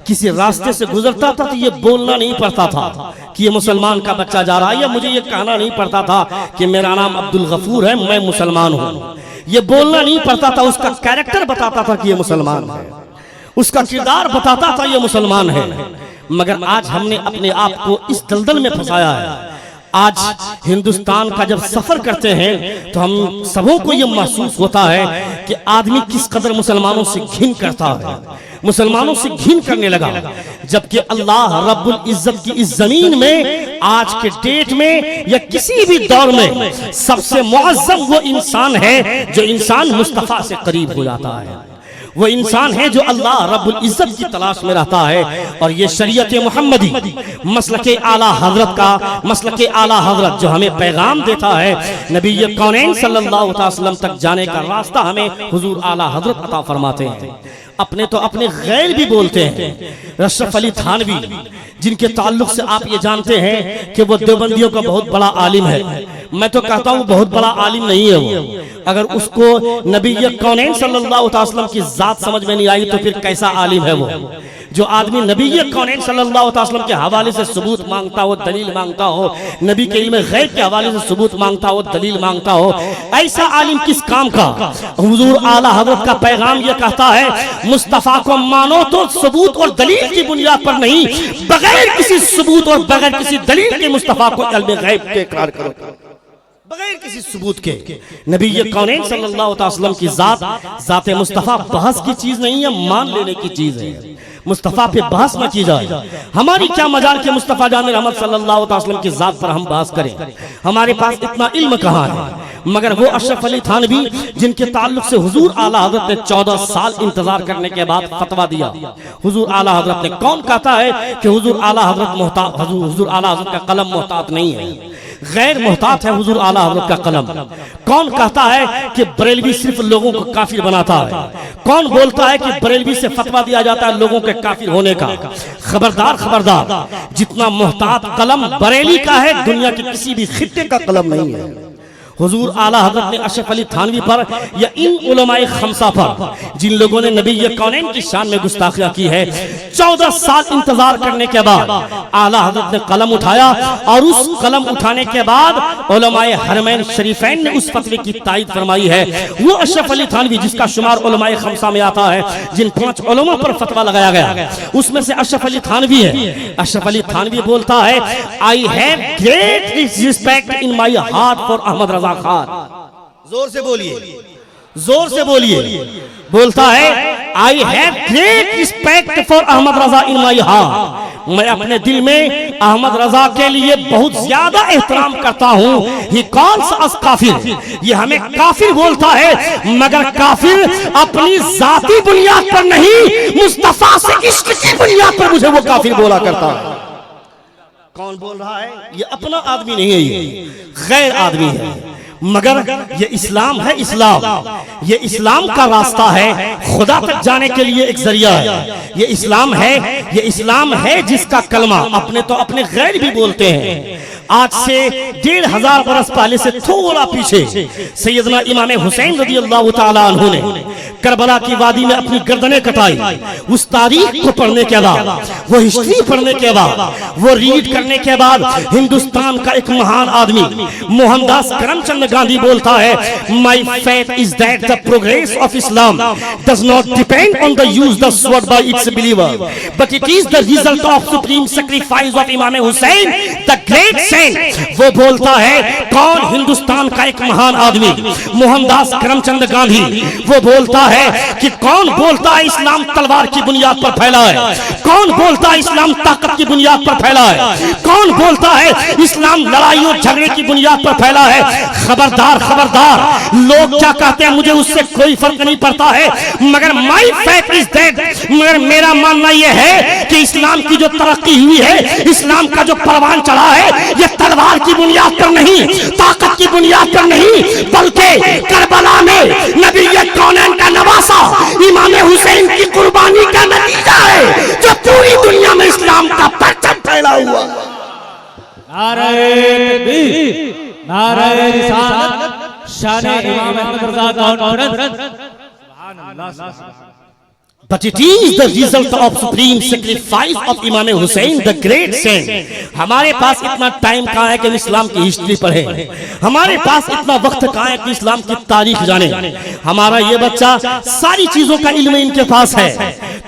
किसी रास्ते से गुजरता था तो ये बोलना नहीं पड़ता था कि ये मुसलमान का बच्चा जा रहा है, या मुझे ये कहना नहीं पड़ता था कि मेरा नाम अब्दुल गफूर है, मैं मुसलमान हूँ। ये बोलना नहीं पड़ता था, उसका कैरेक्टर बताता था कि ये मुसलमान है, उसका किरदार बताता था ये मुसलमान है। मगर आज हमने अपने आप को इस दलदल में फंसाया है। आज हिंदुस्तान का जब सफर करते हैं तो हम सबों को यह महसूस होता है कि आदमी किस कदर मुसलमानों से घिन करता है, मुसलमानों से घिन करने लगा। जबकि अल्लाह रब्बुल इज्जत की इस जमीन में आज के डेट में या किसी भी दौर में सबसे मुअज्जम वो इंसान है जो इंसान मुस्तफा से करीब हो जाता है, वो इंसान है जो अल्लाह रब्बुल इज्जत की तलाश में रहता है। और ये शरीयत मुहम्मदी मसलके आला हजरत का, मसलके आला हजरत जो हमें पैगाम देता है नबी कौनैन सल्लल्लाहु अलैहि वसल्लम तक जाने का रास्ता हमें हुजूर आला हजरत अता फरमाते हैं। अपने तो अपने गैर भी बोलते हैं। अशरफ अली थानवी जिनके ताल्लुक से आप ये जानते हैं कि वो देवबंदियों का बहुत बड़ा आलिम है, मैं तो कहता हूँ बहुत बड़ा आलिम नहीं है वो। अगर उसको नबी कौनैन सल्लल्लाहु अलैहि वसल्लम की जात समझ में नहीं आई तो फिर कैसा आलिम है वो। जो आदमी नबी कौनैन सल्लल्लाहु अलैहि वसल्लम के हवाले से सबूत मांगता हो, दलील मांगता हो, नबी के इल्म गैब के हवाले से सबूत मांगता हो, दलील मांगता हो, ऐसा आलिम किस काम का? हुजूर आला हजरत का पैगाम ये कहता है मुस्तफा को मानो तो सबूत और दलील की बुनियाद पर नहीं, बगैर किसी सबूत और बगैर किसी दलील के मुस्तफा को इल्म गैब के इकरार करो, बगैर किसी सबूत के। नबी कौनैन सल्लल्लाहु अलैहि वसल्लम की जात मुस्तफा बहस की चीज नहीं है, मान लेने की चीज है। मुस्तफा पे बहस न की जाए। हमारी क्या मजाल के मुस्तफा जान रहमत सल्लल्लाहु अलैहि वसल्लम की जात पर हम बहस करें, हमारे पास इतना इल्म कहाँ है। मगर वो अशरफ अली थानवी जिनके ताल्लुक से हुजूर आला हजरत ने 14 साल इंतजार करने के बाद फतवा दिया। हुजूर आला हजरत ने, कौन कहता है कि हुजूर आला हजरत मोहतात, हुजूर आला हजरत का कलम मोहतात नहीं है। गैर मोहतात है हुजूर आला हजरत का कलम। कौन कहता है कि बरेलवी सिर्फ लोगों को काफिर बनाता है? कौन बोलता है कि बरेलवी से फतवा दिया जाता है लोगों के काफिर होने का? खबरदार खबरदार, जितना मोहतात कलम बरेली का है दुनिया के किसी भी खित्ते का कलम नहीं है। हुजूर आला हजरत ने अशरफ अली थानवी पर या इन उलमाए खमसा पर जिन लोगों ने नबी कौनैन की शान में गुस्ताखियां की है, 14 साल इंतजार करने के बाद आला हजरत ने कलम उठाया और उस कलम उठाने के बाद उलमाए हरमैन शरीफैन ने उस फतवे की तायद फरमाई है। वो अशरफ अली थानवी जिसका शुमार उलमाए खमसा में आता है, जिन 5 उलमा पर फतवा लगाया गया, उसमें से अशरफ अली थानवी है। अशरफ अली थानवी बोलता है, I have great respect in my heart for Ahmad Raza Khan. जोर से बोलिए, जोर से बोलिए। बोलता है, I have great respect for Ahmad Raza in my heart. मैं अपने दिल में अहमद रजा के लिए बहुत ज्यादा एहतराम करता हूँ। ही कॉल्स अस काफिर, ये हमें काफिर बोलता है, मगर काफिर अपनी जाती बुनियाद पर नहीं, मुस्तफा से इश्क की बुनियाद पर मुझे वो काफिर बोला करता है। कौन बोल रहा है? ये अपना आदमी नहीं है, ये गैर आदमी है। मगर ये इस्लाम है, इस्लाम ये इस्लाम का रास्ता है, खुदा तक जाने के लिए एक जरिया है। ये इस्लाम है, ये इस्लाम है जिसका कलमा अपने तो अपने गैर भी बोलते हैं। आज से 1500 बरस पहले से थोड़ा पीछे सैयदना इमाम हुसैन रज़ियल्लाहु ताला अन्हु ने करबला की वादी में अपनी गर्दनें कटाई। उस तारीख को पढ़ने के बाद, वो हिस्ट्री पढ़ने के बाद, वो रीड करने के बाद हिंदुस्तान का एक महान आदमी मोहनदास करमचंद गांधी बोलता है, my faith is that the progress of Islam does not depend on the use the sword bye it's believer but it is the result of supreme sacrifice of इमाम हुसैन द ग्रेट सेंट। वो बोलता है, कौन? हिंदुस्तान का एक महान आदमी मोहनदास करमचंद गांधी। वो बोलता है कि कौन बोलता है इस्लाम तलवार की बुनियाद पर फैला है? कौन बोलता है इस्लाम ताकत की बुनियाद पर फैला है? कौन बोलता है इस्लाम लड़ाई और झगड़े की बुनियाद पर फैला है? खबरदार खबरदार, लोग क्या कहते हैं मुझे उससे कोई फर्क नहीं पड़ता है, मगर माई फैथ इज दैट, मगर मेरा मानना यह है कि इस्लाम की जो तरक्की हुई है, इस्लाम का जो परवान चढ़ा है, ये तलवार की बुनियाद पर नहीं, ताकत की बुनियाद पर नहीं, बल्कि करबला में नबी कौनैन का नवासा इमाम हुसैन की कुर्बानी का नतीजा है, जो पूरी दुनिया में इस्लाम का परचम फैला हुआ। नारे तकबीर, नारे रिसालत, शान इमाम अहमद रजा कौनैन। But it is the result of supreme sacrifice of Imam Hussein, the great saint. हमारे पास इतना टाइम कहाँ है कि इस्लाम की हिस्ट्री पढ़े? हमारे पास इतना वक्त कहाँ है कि इस्लाम की तारीख जाने? हमारा ये बच्चा सारी चीजों का इल्म इनके पास है।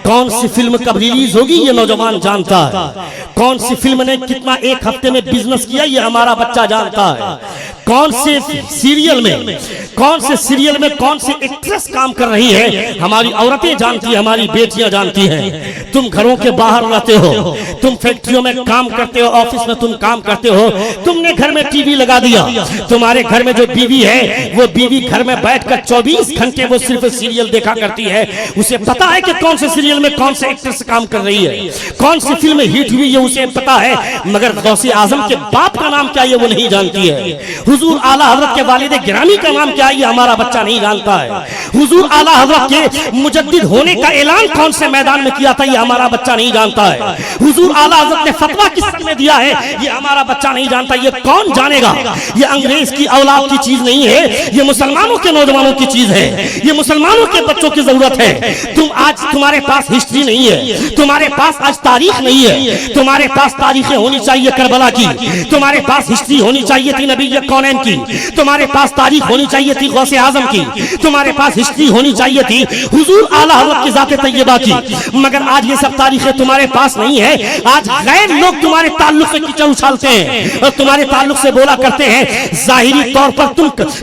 कौन सी फिल्म कब रिलीज होगी ये नौजवान जानता है। कौन सी फिल्म ने कितना एक हफ्ते में बिजनेस किया ये हमारा बच्चा जानता है। कौन से सीरियल में, कौन से सीरियल में कौन सी एक्ट्रेस काम कर रही है हमारी औरतें जानती है, हमारी बेटियां जानती हैं। तुम घरों के बाहर रहते हो, तुम फैक्ट्रियों में काम करते हो, ऑफिस में तुम काम करते हो, तुमने घर में टीवी लगा दिया। तुम्हारे घर में जो बीवी है वो बीवी घर में बैठकर 24 घंटे वो सिर्फ सीरियल देखा करती है। उसे पता है कि कौन से सीरियल में कौन से एक्ट्रेस काम कर रही है, कौन सी फिल्म हिट हुई है उसे पता है, मगर गौसे आजम के बाप का नाम क्या है वो नहीं जानती है। हुजूर आला हजरत के वालिद गिरामी का नाम क्या है ये हमारा बच्चा नहीं जानता है। हुजूर आला हजरत के मुजद्दिद होने का ऐलान कौन से मैदान में किया था ये हमारा बच्चा नहीं जानता है। हुजूर आला हजरत ने फतवा किस सन में दिया है ये हमारा बच्चा नहीं जानता। ये कौन जानेगा? ये अंग्रेज की औलाद की चीज नहीं है, ये मुसलमानों के नौजवानों की चीज है, ये मुसलमानों के बच्चों की जरूरत है। तुम आज, तुम्हारे पास हिस्ट्री नहीं है, तुम्हारे पास आज तारीख नहीं है। तुम्हारे पास तारीखें होनी चाहिए करबला की, तुम्हारे पास हिस्ट्री होनी चाहिए थी नबी कौनैन की, तुम्हारे पास तारीख होनी चाहिए थी गौसे आजम की, तुम्हारे पास हिस्ट्री होनी चाहिए थी हुजूर आला हजरत की जाते तैयबा की, मगर आज ये सब तारीखें तुम्हारे पास नहीं है। आज गैर लोग तुम्हारे ताल्लुक से कीचड़ उछालते हैं और तुम्हारे ताल्लुक से बोला करते हैं जाहिरी तौर पर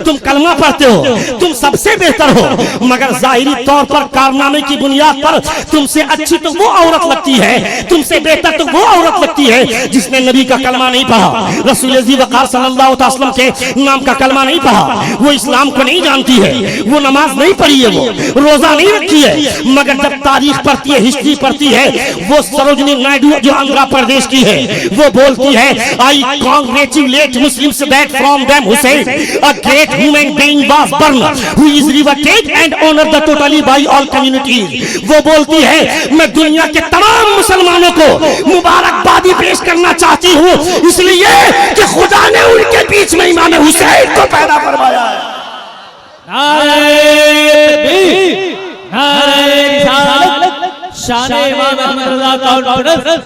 तुम कलमा पढ़ते हो, तुम सबसे बेहतर हो, मगर जाहिरी तौर पर कारनामे की बुनियाद पर तुमसे अच्छी तो वो औरत लगती है, तुमसे बेहतर तो वो औरत लगती है जिसने नबी का कलमा नहीं पढ़ा, रसूल ज़ी वक़ार सल्लल्लाहु अलैहि वसल्लम के के नाम का कलमा नहीं पढ़ा, वो इस्लाम को नहीं जानती है, वो नमाज नहीं पढ़ी है, वो रोजा नहीं रखी है, मगर जब तारीख पढ़ती है, हिस्ट्री पढ़ती है, वो सरोजनी नायडू जो आंध्र प्रदेश की है, वो बोलती है I congratulate Muslims that from them Hussain a great human being was born who is reverted and honoured the totally by all communities. वो बोलती है मैं दुनिया के तमाम मुसलमानों को मुबारकबादी पेश करना चाहती हूँ, इसलिए कि खुदा ने उनके बीच में इमाम हुसैन को पैदा फरमाया है। शान इमाम अहमद रज़ा कॉन्फ्रेंस,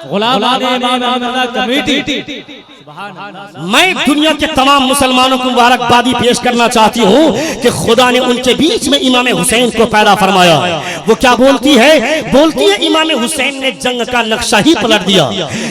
गुलामाने इमाम अहमद रज़ा कमेटी। मैं दुनिया के तमाम मुसलमानों को मुबारकबादी पेश करना चाहती हूँ कि खुदा ने उनके बीच में इमाम हुसैन को पैदा फरमाया। वो क्या बोलती है? बोलती है इमाम हुसैन ने जंग का नक्शा ही पलट दिया,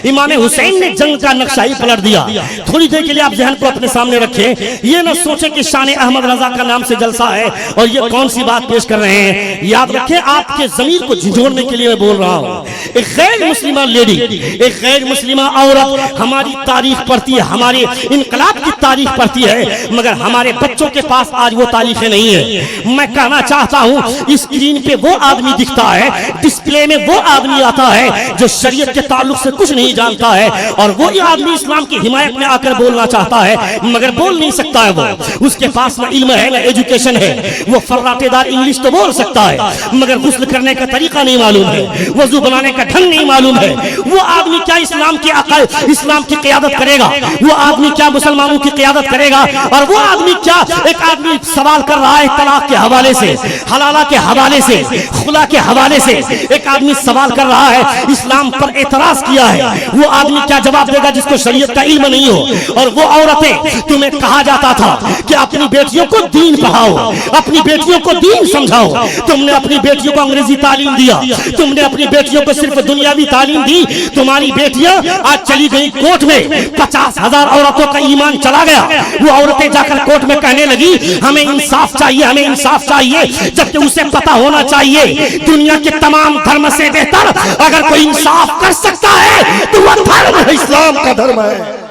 इमाम हुसैन ने जंग का नक्शा ही पलट दिया। थोड़ी देर के लिए आप जहन को अपने सामने रखें, ये ना सोचें कि शान अहमद रजा का नाम से जलसा है और ये कौन सी बात पेश कर रहे हैं। याद रखें, आपके जमीर को झिझोड़ने के लिए मैं बोल रहा हूँ। एक गैर मुस्लिमा लेडी, एक गैर मुस्लिमा औरत हमारी तारीख पढ़ती है, हमारे इनकलाब की तारीख पढ़ती है, मगर हमारे बच्चों के पास आज वो तारीखें नहीं है। मैं कहना चाहता हूँ स्क्रीन पे वो आदमी दिखता है, डिस्प्ले में वो आदमी आता है जो शरीयत के ताल्लुक से कुछ नहीं जानता है, और वो आदमी इस्लाम की हिमायत में आकर बोलना चाहता है मगर बोल नहीं सकता है। वो उसके पास ना इल्म है ना एजुकेशन है, वो फर्राटेदार इंग्लिश तो बोल सकता है मगर गुस्ल करने का तरीका नहीं मालूम है, वजू बनाने का ढंग नहीं मालूम है। वो आदमी क्या इस्लाम की अकल, इस्लाम की क़यादत करेगा? वो आदमी क्या मुसलमानों की क़यादत करेगा? और वो आदमी क्या, एक आदमी सवाल कर रहा है तलाक के हवाले से, हलाला के हवाले से, खुला के हवाले से, एक आदमी सवाल कर रहा है, इस्लाम पर एतराज किया है। वो आदमी क्या जवाब देगा जिसको शरीयत का इल्म नहीं हो? और वो औरतें, तुम्हें कहा जाता था कि अपनी बेटियों को दीन पढ़ाओ, अपनी बेटियों को दीन समझाओ, तुमने अपनी बेटियों को अंग्रेजी तालीम दिया, तुमने अपनी बेटियों को सिर्फ दुनियावी तालीम दी। तुम्हारी बेटियां आज चली गई कोर्ट में, 50,000 औरतों का ईमान चला गया। वो औरतें जाकर कोर्ट में कहने लगी हमें इंसाफ चाहिए, हमें इंसाफ चाहिए, जबकि उसे पता होना चाहिए दुनिया के तमाम धर्म से बेहतर अगर कोई इंसाफ कर सकता है तो वह धर्म है, इस्लाम का धर्म है।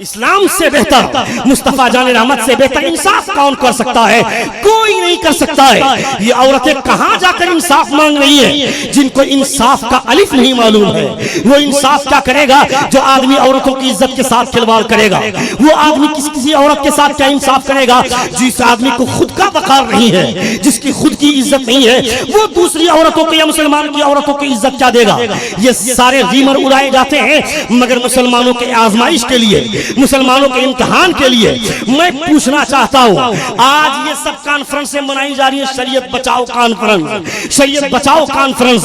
इस्लाम से बेहतर, मुस्तफा जान रहमत से बेहतर इंसाफ कौन कर सकता है? कोई नहीं कर सकता है। ये औरतें कहां जाकर इंसाफ मांग रही है? जिनको इंसाफ का अलिफ नहीं मालूम है। वो इंसाफ क्या करेगा? जो आदमी औरतों की इज्जत के साथ खिलवाड़ करेगा। वो आदमी किसी औरत के साथ क्या इंसाफ करेगा? जिस आदमी को खुद का वकार नहीं है, जिसकी खुद की इज्जत नहीं है, वो दूसरी औरतों को या मुसलमान की औरतों की इज्जत क्या देगा? ये सारे रीमर उड़ाए जाते हैं, मगर मुसलमानों के आजमाइश के लिए, मुसलमानों के इम्तिहान के लिए मैं पूछना चाहता हूं, आज ये सब कॉन्फ्रेंसें मनाई जा रही है, शरीयत बचाओ कॉन्फ्रेंस, शरीयत बचाओ कॉन्फ्रेंस,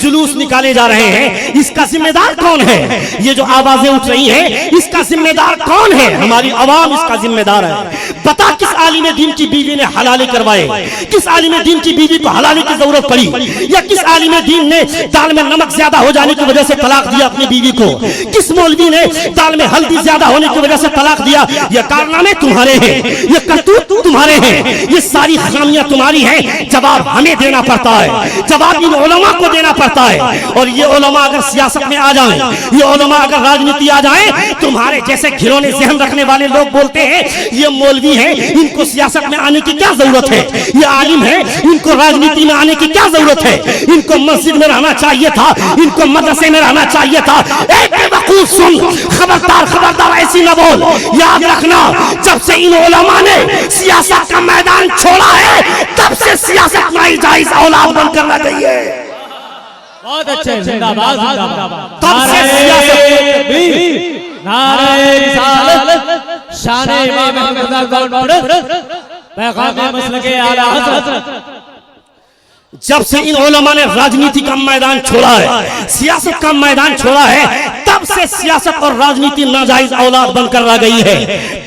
जुलूस निकाले जा रहे हैं, इसका जिम्मेदार कौन है? ये जो आवाजें उठ रही हैं, इसका जिम्मेदार कौन है? हमारी आवाम इसका जिम्मेदार है। बता किस आलिम दीन की बीवी ने हलाली करवाए? किस आलिम दीन की बीवी को हलाली की जरूरत पड़ी? या किस आलिम दीन ने दाल में नमक ज्यादा हो जाने की वजह से तलाक दिया अपनी बीवी को? किस मौलवी ने दाल में हल्दी ज्यादा होने की वजह से तलाक दिया? ये कारनामे तुम्हारे हैं, ये करतूत तुम्हारे हैं, ये सारी खामियां तुम्हारी हैं। जवाब हमें देना पड़ता है, जवाब इन उलमा को देना पड़ता है। और ये उलमा अगर सियासत में आ जाएं, ये उलमा अगर राजनीति आ जाए, तुम्हारे जैसे घिनौने ज़हन रखने वाले लोग बोलते हैं ये मौलवी हैं, इनको सियासत में आने की क्या जरूरत है? ये आलिम है, इनको राजनीति में आने की क्या जरूरत है? इनको मस्जिद में रहना चाहिए था, इनको मदरसे में रहना चाहिए था। एक बेवकूफ सुन, खबरदार खबरदार ऐसी न बोल। याद रखना, जब से इन उलमा ने सियासत का मैदान छोड़ा है, तब से सियासत नाजायज औलाद बनकर रह गई है। बहुत अच्छे, जिंदाबाद जिंदाबाद। तब से सियासत नारे रिसालत, शान इमाम अहमद रज़ा कॉन्फ्रेंस, पैगाम मसलके आला हज़रत। जब से इन उलमा ने राजनीति का मैदान छोड़ा है, सियासत का मैदान छोड़ा है, तब से सियासत और राजनीति नाजायज औलाद बनकर रह गई है।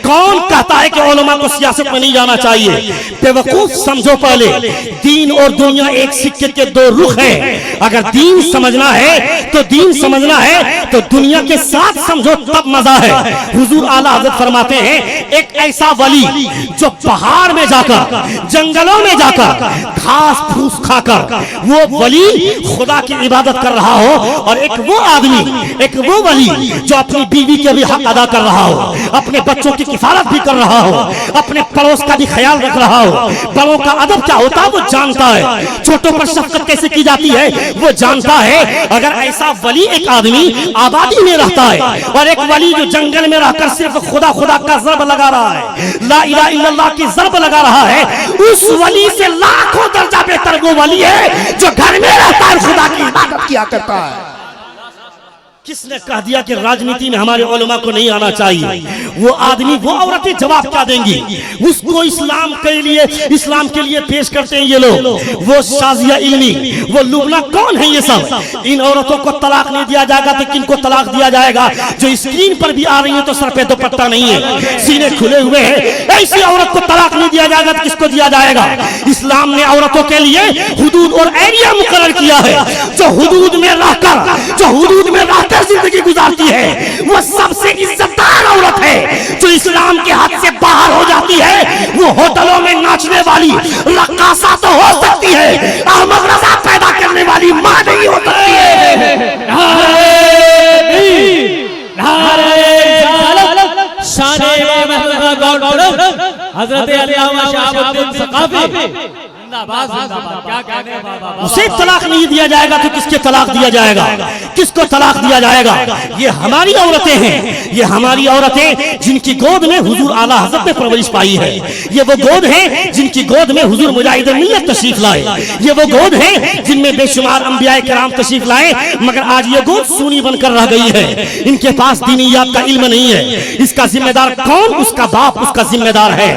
कौन कहता है कि उलमा को सियासत में नहीं जाना चाहिए? बेवकूफ समझो, पहले दीन और दुनिया एक सिक्के के दो रुख हैं। अगर दीन समझना है तो दीन समझना है तो दुनिया के साथ समझो, तब मजा है। हुजूर आला हज़रत फरमाते हैं, एक ऐसा वली जो पहाड़ में जाकर, जंगलों में जाकर घास फूस खाकर वो वली खुदा की इबादत कर रहा हो, और एक वो आदमी, एक वो वली जो अपनी बीवी के भी हक अदा कर रहा हो, अपने बच्चों की किफालत भी कर रहा हो, अपने पड़ोस का भी ख्याल रख रहा हो, बड़ों का अदब क्या होता है वो जानता है, छोटों पर शफकत कैसे की जाती है वो जानता है। अगर ऐसा वली एक आदमी आबादी में रहता है और एक वली जो जंगल में रहकर सिर्फ खुदा खुदा का ज़र्ब लगा रहा है, ला इलाहा इल्लल्लाह की ज़र्ब लगा रहा है, उस वली से लाखों दर्जा बेहतर वो वली है जो घर में रहता है खुदा की इबादत किया करता है। किसने कह दिया कि राजनीति में हमारे उलमा को नहीं आना चाहिए? वो आदमी, वो औरतें जवाब क्या देंगी? उसको इस्लाम के लिए पेश करते हैं ये लोग, वो शाजिया इल्मी, वो लुबना कौन है ये सब? इन औरतों को तलाक नहीं दिया जाएगा तो किनको तलाक दिया जाएगा? जो स्क्रीन पर भी आ रही है तो सर पे दुपट्टा नहीं है, सीने खुले हुए हैं, ऐसी औरत को तलाक नहीं दिया जाएगा तो किसको दिया जाएगा? इस्लाम ने औरतों के लिए हुदूद और एरिया मुकर्रर किया है। जो हुदूद में रहकर जिंदगी गुजारती है वो सबसे इज्जतदार औरत है। जो इस्लाम के हद से बाहर हो जाती है वो होटलों में नाचने वाली रक्कासा तो हो सकती है, अहमद रजा पैदा करने वाली मां नहीं हो सकती है। उसे तलाक नहीं दिया जाएगा तो किसके तलाक दिया जाएगा? किसको तलाक दिया जाएगा? ये हमारी औरतें हैं, ये हमारी औरतें जिनकी गोद में हुजूर आला हज़रत ने परवरिश पाई है। ये वो गोद है जिनकी गोद में हुजूर मुजाहिद मिल्लत तशरीफ लाए। ये वो गोद है जिनमें बेशुमार अंबिया किराम तशरीफ लाए, मगर आज ये गोद सूनी बनकर रह गई है। इनके पास दीनियात का इल्म नहीं है। इसका जिम्मेदार कौन? उसका बाप उसका जिम्मेदार है।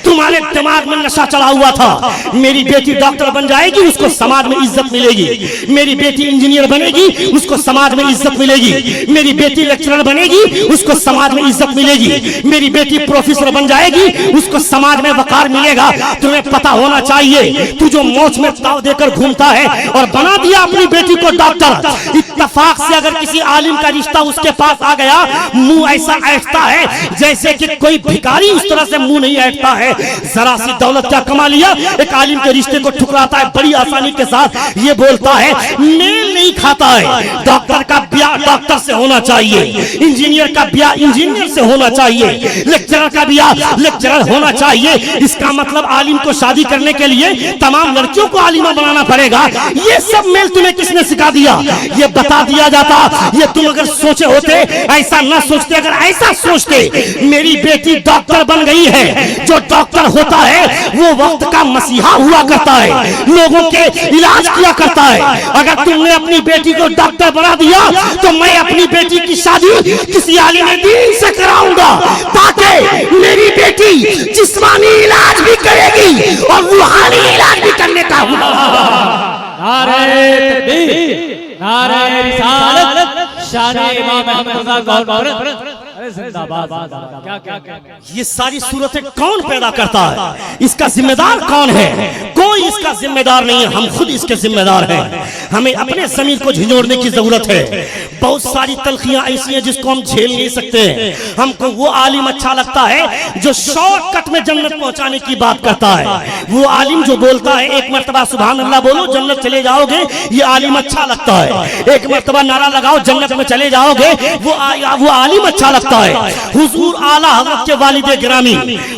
तुम्हारे दिमाग में नशा चढ़ा हुआ था, मेरी बेटी डॉक्टर बन जाएगी उसको समाज में इज्जत मिलेगी, मेरी बेटी इंजीनियर बनेगी उसको समाज में इज्जत मिलेगी, मेरी बेटी लेक्चरर बनेगी उसको समाज में इज्जत मिलेगी, मेरी बेटी प्रोफेसर बन जाएगी उसको समाज में वकार मिलेगा। तुम्हें पता होना चाहिए, तू जो मोच में ताव देकर घूमता है और बना दिया अपनी बेटी को डॉक्टर, इत्तफाक से अगर किसी आलिम का रिश्ता उसके पास आ गया, मुंह ऐसा ऐठता है जैसे कि कोई भिखारी उस तरह से मुंह नहीं ऐठता है। जरा सी दौलत क्या कमा लिया, एक आलिम के रिश्ते को ठुकराता है बड़ी आसानी के साथ। ये बोलता है मेल नहीं खाता है। डॉक्टर का ब्याह डॉक्टर से होना चाहिए, इंजीनियर का ब्याह इंजीनियर से होना चाहिए, लेक्चरर का ब्याह लेक्चरर होना चाहिए। इसका मतलब आलिम को शादी करने के लिए तमाम लड़कियों को आलिमा बनाना पड़ेगा। ये सब मेल तुम्हें किसने सिखा दिया? ये बता दिया जाता। ये तुम अगर सोचे होते, ऐसा ना सोचते, अगर ऐसा सोचते मेरी बेटी डॉक्टर बन गई है, जो डॉक्टर होता है वो वक्त का मसीहा हुआ करता है, लोगों के इलाज किया करता है। अगर तुमने अपनी बेटी को डॉक्टर बना दिया तो मैं अपनी बेटी की शादी किसी आलिम दीन से कराऊंगा, ताकि मेरी बेटी जिस्मानी इलाज भी करेगी और रूहानी इलाज भी करने का हुआ। नारे तकबीर, नारे रिसालत, शान इमाम अहमद रज़ा गौर। ये सारी सूरतें कौन पैदा करता है? इसका जिम्मेदार कौन है? कोई इसका जिम्मेदार नहीं है, हम खुद इसके जिम्मेदार हैं। हमें अपने ज़मीर को झिझोड़ने की जरूरत है। बहुत सारी तलखियां ऐसी हैं जिसको हम झेल नहीं सकते। हमको वो आलिम अच्छा लगता है जो शॉर्टकट में जन्नत पहुंचाने की बात करता है। वो आलिम जो बोलता है एक मर्तबा सुभान अल्लाह बोलो जन्नत चले जाओगे, ये आलिम अच्छा लगता है। एक मर्तबा नारा लगाओ जन्नत में चले जाओगे, वो आलिम अच्छा लगता है। हुजूर आला हज़रत के वालिद गिरामी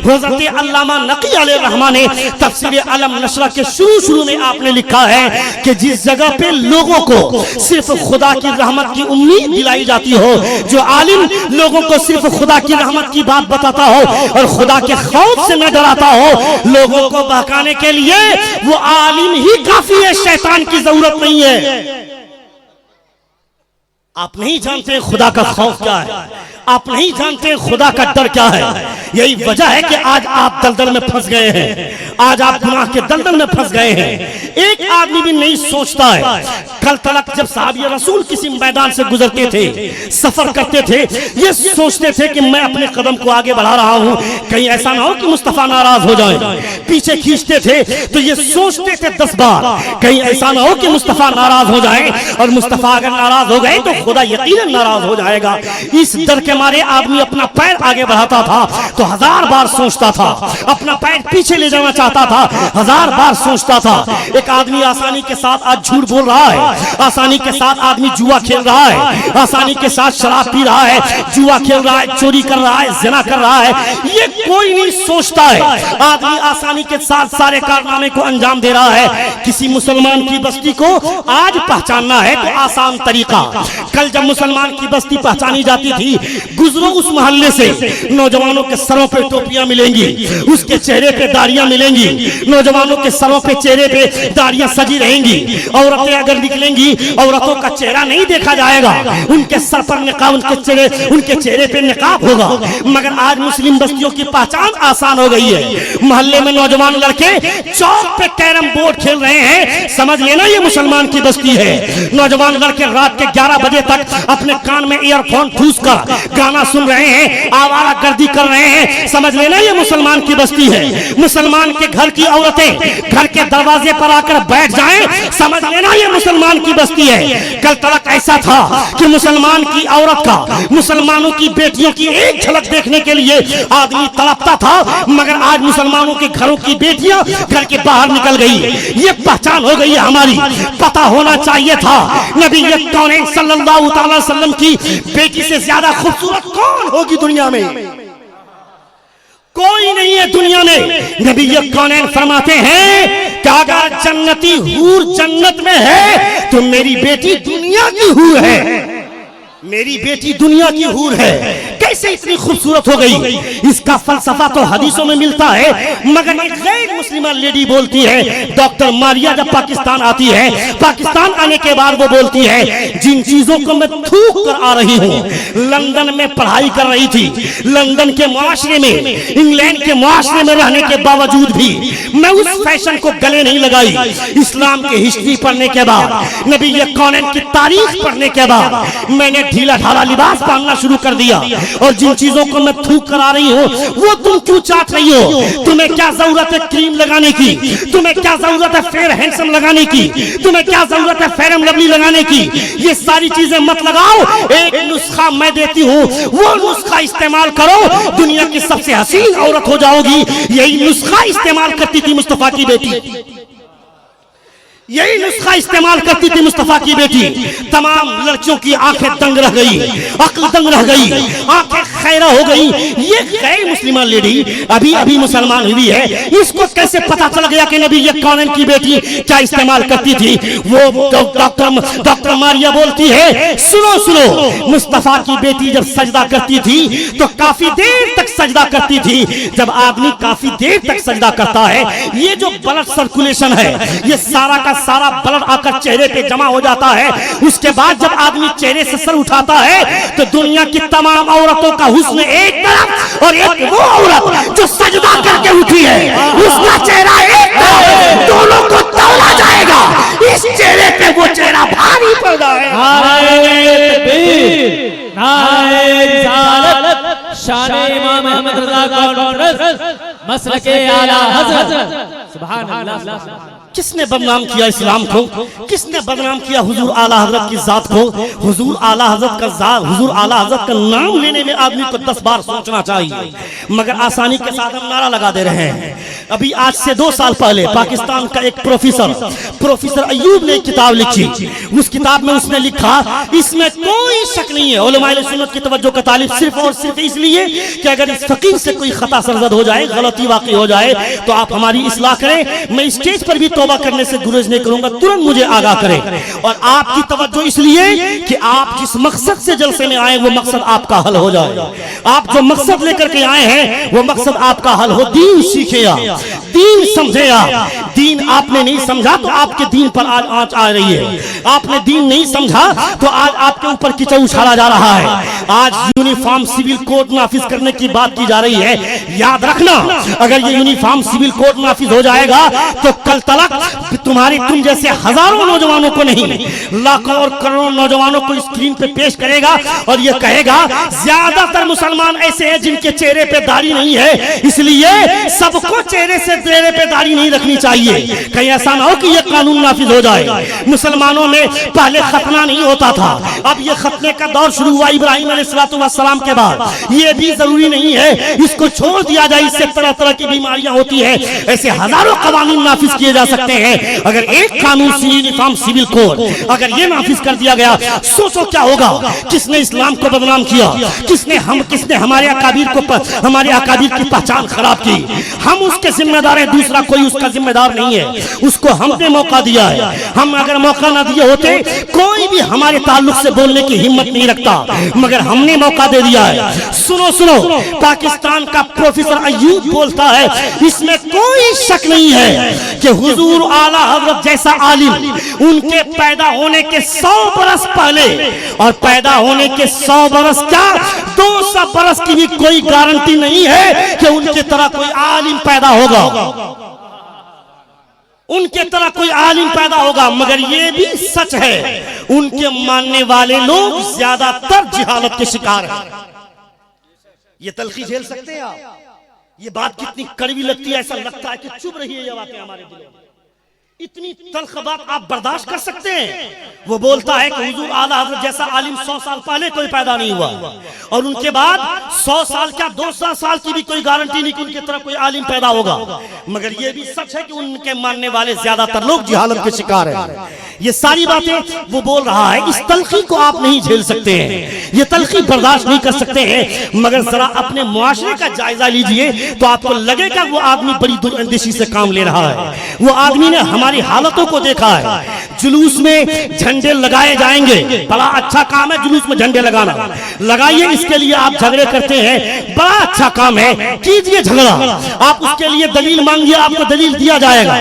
हज़रत अल्लामा नकी अलैहिर्रहमान ने तफसीर अलम नशरा के शुरू में आपने लिखा है कि जिस जगह पे लोगों को सिर्फ खुदा की रहमत की उम्मीद दिलाई जाती हो, जो आलिम लोगों को सिर्फ खुदा की रहमत की बात बताता हो और खुदा के खौफ से न डराता हो, लोगों को बहकाने के लिए वो आलिम ही काफी है, शैतान की जरूरत नहीं है। आप नहीं जानते खुदा का खौफ क्या है, आप नहीं जानते खुदा का डर क्या है। यही वजह है कि आज आप दलदल में फंस गए हैं, आज आप गुनाह के दलदल में फंस गए हैं। एक आदमी भी नहीं सोचता है। कल तलक जब साहबी रसूल किसी मैदान से गुजरते थे, सफर करते थे, ये सोचते थे कि मैं अपने कदम को आगे बढ़ा रहा हूं, कहीं ऐसा ना हो कि मुस्तफा नाराज हो जाए। पीछे खींचते थे तो ये सोचते थे 10 बार, कहीं ऐसा ना हो कि मुस्तफा नाराज हो जाए, और मुस्तफा अगर नाराज हो गए तो खुदा यकीनन नाराज हो जाएगा। इस डर के मारे आदमी अपना पैर आगे बढ़ाता था तो 1000 बार सोचता था, अपना पैर पीछे ले जाना चाहता था, 1000 बार सोचता था। एक आदमी आसानी के साथ आज झूठ बोल रहा है, आसानी के साथ आदमी जुआ खेल रहा है, आसानी के साथ शराब पी रहा है, जुआ खेल रहा है, चोरी कर रहा है, ज़िना कर रहा है, ये कोई नहीं सोचता है। आदमी आसानी के साथ सारे कारनामे को अंजाम दे रहा है। किसी मुसलमान की बस्ती को आज पहचानना है तो आसान तरीका, कल जब मुसलमान की बस्ती पहचानी जाती थी, गुजरो उस मोहल्ले से, नौजवानों के सरों पे टोपियां मिलेंगी, उसके चेहरे पे दाढ़ियां मिलेंगी, नौजवानों के सरों पे चेहरे पे दाढ़ियां सजी रहेंगी। औरतें अगर निकलेंगी, औरतों का चेहरा नहीं देखा जाएगा, उनके सर पर निकाब, उनके चेहरे पे निकाब होगा। मगर आज मुस्लिम बस्तियों की पहचान आसान हो गई है। मोहल्ले में नौजवान लड़के चौक पे कैरम बोर्ड खेल रहे हैं, समझ लेना ये मुसलमान की बस्ती है। नौजवान लड़के रात के 11 बजे तक अपने कान में ईयरफोन ठूस कर गाना सुन रहे हैं, आवारा गर्दी कर रहे हैं, समझ लेना ये मुसलमान की बस्ती है। मुसलमान के घर की औरतें घर के दरवाजे पर आकर बैठ जाएं, समझ लेना ये मुसलमान की बस्ती है। कल तक ऐसा था कि मुसलमान की औरत का, मुसलमानों की बेटियों की एक झलक देखने के लिए आदमी तड़पता था, मगर आज मुसलमानों के घरों की बेटियां घर के बाहर निकल गई। ये पहचान हो गई है हमारी। पता होना चाहिए था नबी कौनैन सल्लल्लाहु अलैहि वसल्लम की बेटी से ज्यादा खूबसूरत कौन होगी दुनिया में? कोई नहीं है दुनिया में। नबी कौनैन फरमाते हैं कि अगर जन्नती हूर जन्नत में है तो मेरी बेटी दुनिया की हूर है, मेरी बेटी दुनिया की हूर है। कैसे इतनी खूबसूरत हो गई? इसका फलसफा तो हदीसों में मिलता है, मगर एक गैर मुस्लिमा लेडी बोलती है, डॉक्टर मारिया जब पाकिस्तान आती है, पाकिस्तान आने के बाद वो बोलती है, जिन चीजों को मैं थूक कर आ रही हूँ, लंदन में पढ़ाई कर रही थी, लंदन के मुआशरे में, इंग्लैंड के मुआशरे में रहने के बावजूद भी मैं उस फैशन को गले नहीं लगाई। इस्लाम की हिस्ट्री पढ़ने के बाद, नबी कौनैन की तारीख पढ़ने के बाद मैंने ढीला ढाला लिबास पहनना शुरू कर दिया। और जिन चीजों को मैं थूक कर आ रही हूँ वो तुम क्यों चाट रही हो? तुम्हें क्या जरूरत है क्रीम लगाने की? तुम्हें क्या जरूरत है फेयर हैंडसम लगाने की? तुम्हें क्या जरूरत है फेयर एंड लवली लगाने की? ये सारी चीजें मत लगाओ। एक नुस्खा मैं देती हूँ, वो नुस्खा इस्तेमाल करो, दुनिया की सबसे हसीन औरत हो जाओगी। यही नुस्खा इस्तेमाल करती थी मुस्तफा की बेटी, यही नुस्खा इस्तेमाल करती थी मुस्तफा की बेटी। तमाम लड़कियों की आंखें दंग रह गई, अक्ल दंग रह गई, आंखें खैरा हो गई। ये गैर मुस्लिमा लेडी अभी अभी मुसलमान हुई है, इसको कैसे पता चल गया कि नबी कौनैन की बेटी क्या इस्तेमाल करती थी? वो डॉक्टर मारिया बोलती है, सुनो सुनो, मुस्तफा की बेटी जब सजदा करती थी तो काफी देर तक सजदा करती थी। जब आदमी काफी देर तक सजदा करता है, ये जो ब्लड सर्कुलेशन है, ये सारा का सारा ब्लड आकर चेहरे पे जमा हो जाता है। उसके बाद जब आदमी चेहरे से सर उठाता है तो दुनिया की तमाम औरतों का हुस्न एक तरफ और एक वो औरत जो सजदा करके उठी है उसका चेहरा एक तरफ, दोनों को तौला जाएगा। इस चेहरे पे वो चेहरा भारी पड़ जाएगा। नारे तकबीर, नारे रिसालत, शान इमाम अहमद रजा कॉन्फ्रेंस, मसलके आला हज़रत। सुभान अल्लाह। किसने बदनाम किया इस्लाम को? किसने बदनाम किया हुजूर आला हजरत की जात को? हुजूर आला हजरत का जात, हुजूर आला हजरत का नाम लेने में आदमी को 10 बार सोचना चाहिए, मगर आसानी के साथ हम नारा लगा दे रहे हैं। अभी आज से 2 साल पहले पाकिस्तान का एक प्रोफेसर अय्यूब ने एक किताब लिखी। उस किताब में उसने लिखा, इसमें कोई शक नहीं है, उलमाए सुन्नत की तवज्जो का तालिब सिर्फ और सिर्फ इसलिए कि अगर इस फकीर से कोई खता सरजद हो जाए, गलती वाकई हो जाए, तो आप हमारी इस्लाह करें। मैं स्टेज पर भी तौबा करने से गुरेज नहीं करूंगा, तुरंत मुझे आगाह करें। और आपकी तवज्जो इसलिए कि आप जिस मकसद से जलसे में आए वो मकसद आपका हल हो जाए। आप जो मकसद लेकर के आए हैं वो मकसद आपका हल हो। दीन सीखे आप, दीन समझे आप। दीन आपने नहीं समझा तो आपके दीन पर आज आंच आ रही है। आपने दीन नहीं समझा तो आज आपके ऊपर कीचड़ उछाला जा रहा है। आज यूनिफॉर्म सिविल कोड नाफिज करने की बात की जा रही है। याद रखना, अगर ये यूनिफॉर्म सिविल कोड नाफिज हो जाएगा तो कल तक तुम जैसे हजारों नौजवानों को नहीं, लाखों और करोड़ों नौजवानों को स्क्रीन पे पेश करेगा और ये कहेगा ज्यादातर मुसलमान ऐसे हैं जिनके चेहरे पे दाढ़ी नहीं है, इसलिए सबको चेहरे से बेरेपेदारी नहीं रखनी चाहिए। कहीं ऐसा ना हो कि ये कानून नाफिज हो जाए। मुसलमानों में पहले खतना नहीं होता था, अब ये खतने का दौर शुरू हुआ इब्राहिम अलैहिस्सलाम के बाद। ये भी जरूरी नहीं है इसको छोड़ दिया जाए, इससे तरह तरह की बीमारियां होती है। ऐसे हजारों कानून नाफिज किए जा सकते हैं। अगर एक कानून सिविल कोड अगर ये नाफिज कर दिया गया, सोचो क्या होगा। किसने इस्लाम को बदनाम किया, किसने हमारे अकाबिर की पहचान खराब की। हम उसके जिम्मेदार हैं, दूसरा कोई उसका जिम्मेदार नहीं है। उसको हमने मौका दिया है। हम अगर मौका ना दिए होते, कोई भी हमारे ताल्लुक से बोलने की हिम्मत नहीं रखता, मगर हमने मौका दे दिया है। सुनो सुनो, पाकिस्तान का प्रोफेसर अय्यूब बोलता है, इसमें कोई शक नहीं है कि हुजूर आला हजरत जैसा आलिम उनके पैदा होने के 100 बरस पहले, और पैदा होने के 100 बरस क्या 200 बरस की भी कोई गारंटी नहीं है कि उनके तरह कोई आलिम पैदा होगा, उनके तरह कोई आलिम पैदा होगा। मगर ये भी सच है, उनके मानने वाले लोग ज्यादातर जिहालत के शिकार हैं। ये तलखी झेल सकते हैं आप? ये बात कितनी कड़वी लगती है, ऐसा लगता है कि चुभ रही है ये बातें हमारे दिलों में। इतनी तल्ख बात आप बर्दाश्त कर सकते हैं? वो बोलता है कि हुजूर आला हज़रत जैसा आलिम 100 साल पहले कोई पैदा नहीं हुआ, और उनके बाद 100 साल क्या 200 साल की भी कोई गारंटी नहीं कि उनकी तरह कोई आलिम पैदा होगा। मगर ये भी सच है कि उनके मानने वाले ज्यादातर लोग जिहालत के शिकार हैं। ये सारी बातें वो बोल रहा है। इस तलखी को आप नहीं झेल सकते हैं, ये तलखी बर्दाश्त नहीं कर सकते हैं। मगर जरा अपने मुआशरे का जायजा लीजिए तो आपको लगेगा वो आदमी बड़ी दूरअंदेशी से काम ले रहा है। वो आदमी ने हमारी हालतों को देखा है। जुलूस में झंडे लगाए जाएंगे, बड़ा अच्छा काम है जुलूस में झंडे लगाना, लगाइए। इसके लिए आप झगड़े करते हैं, बड़ा अच्छा काम है, कीजिए झगड़ा। आप उसके लिए दलील मांगिए, आपको दलील दिया जाएगा।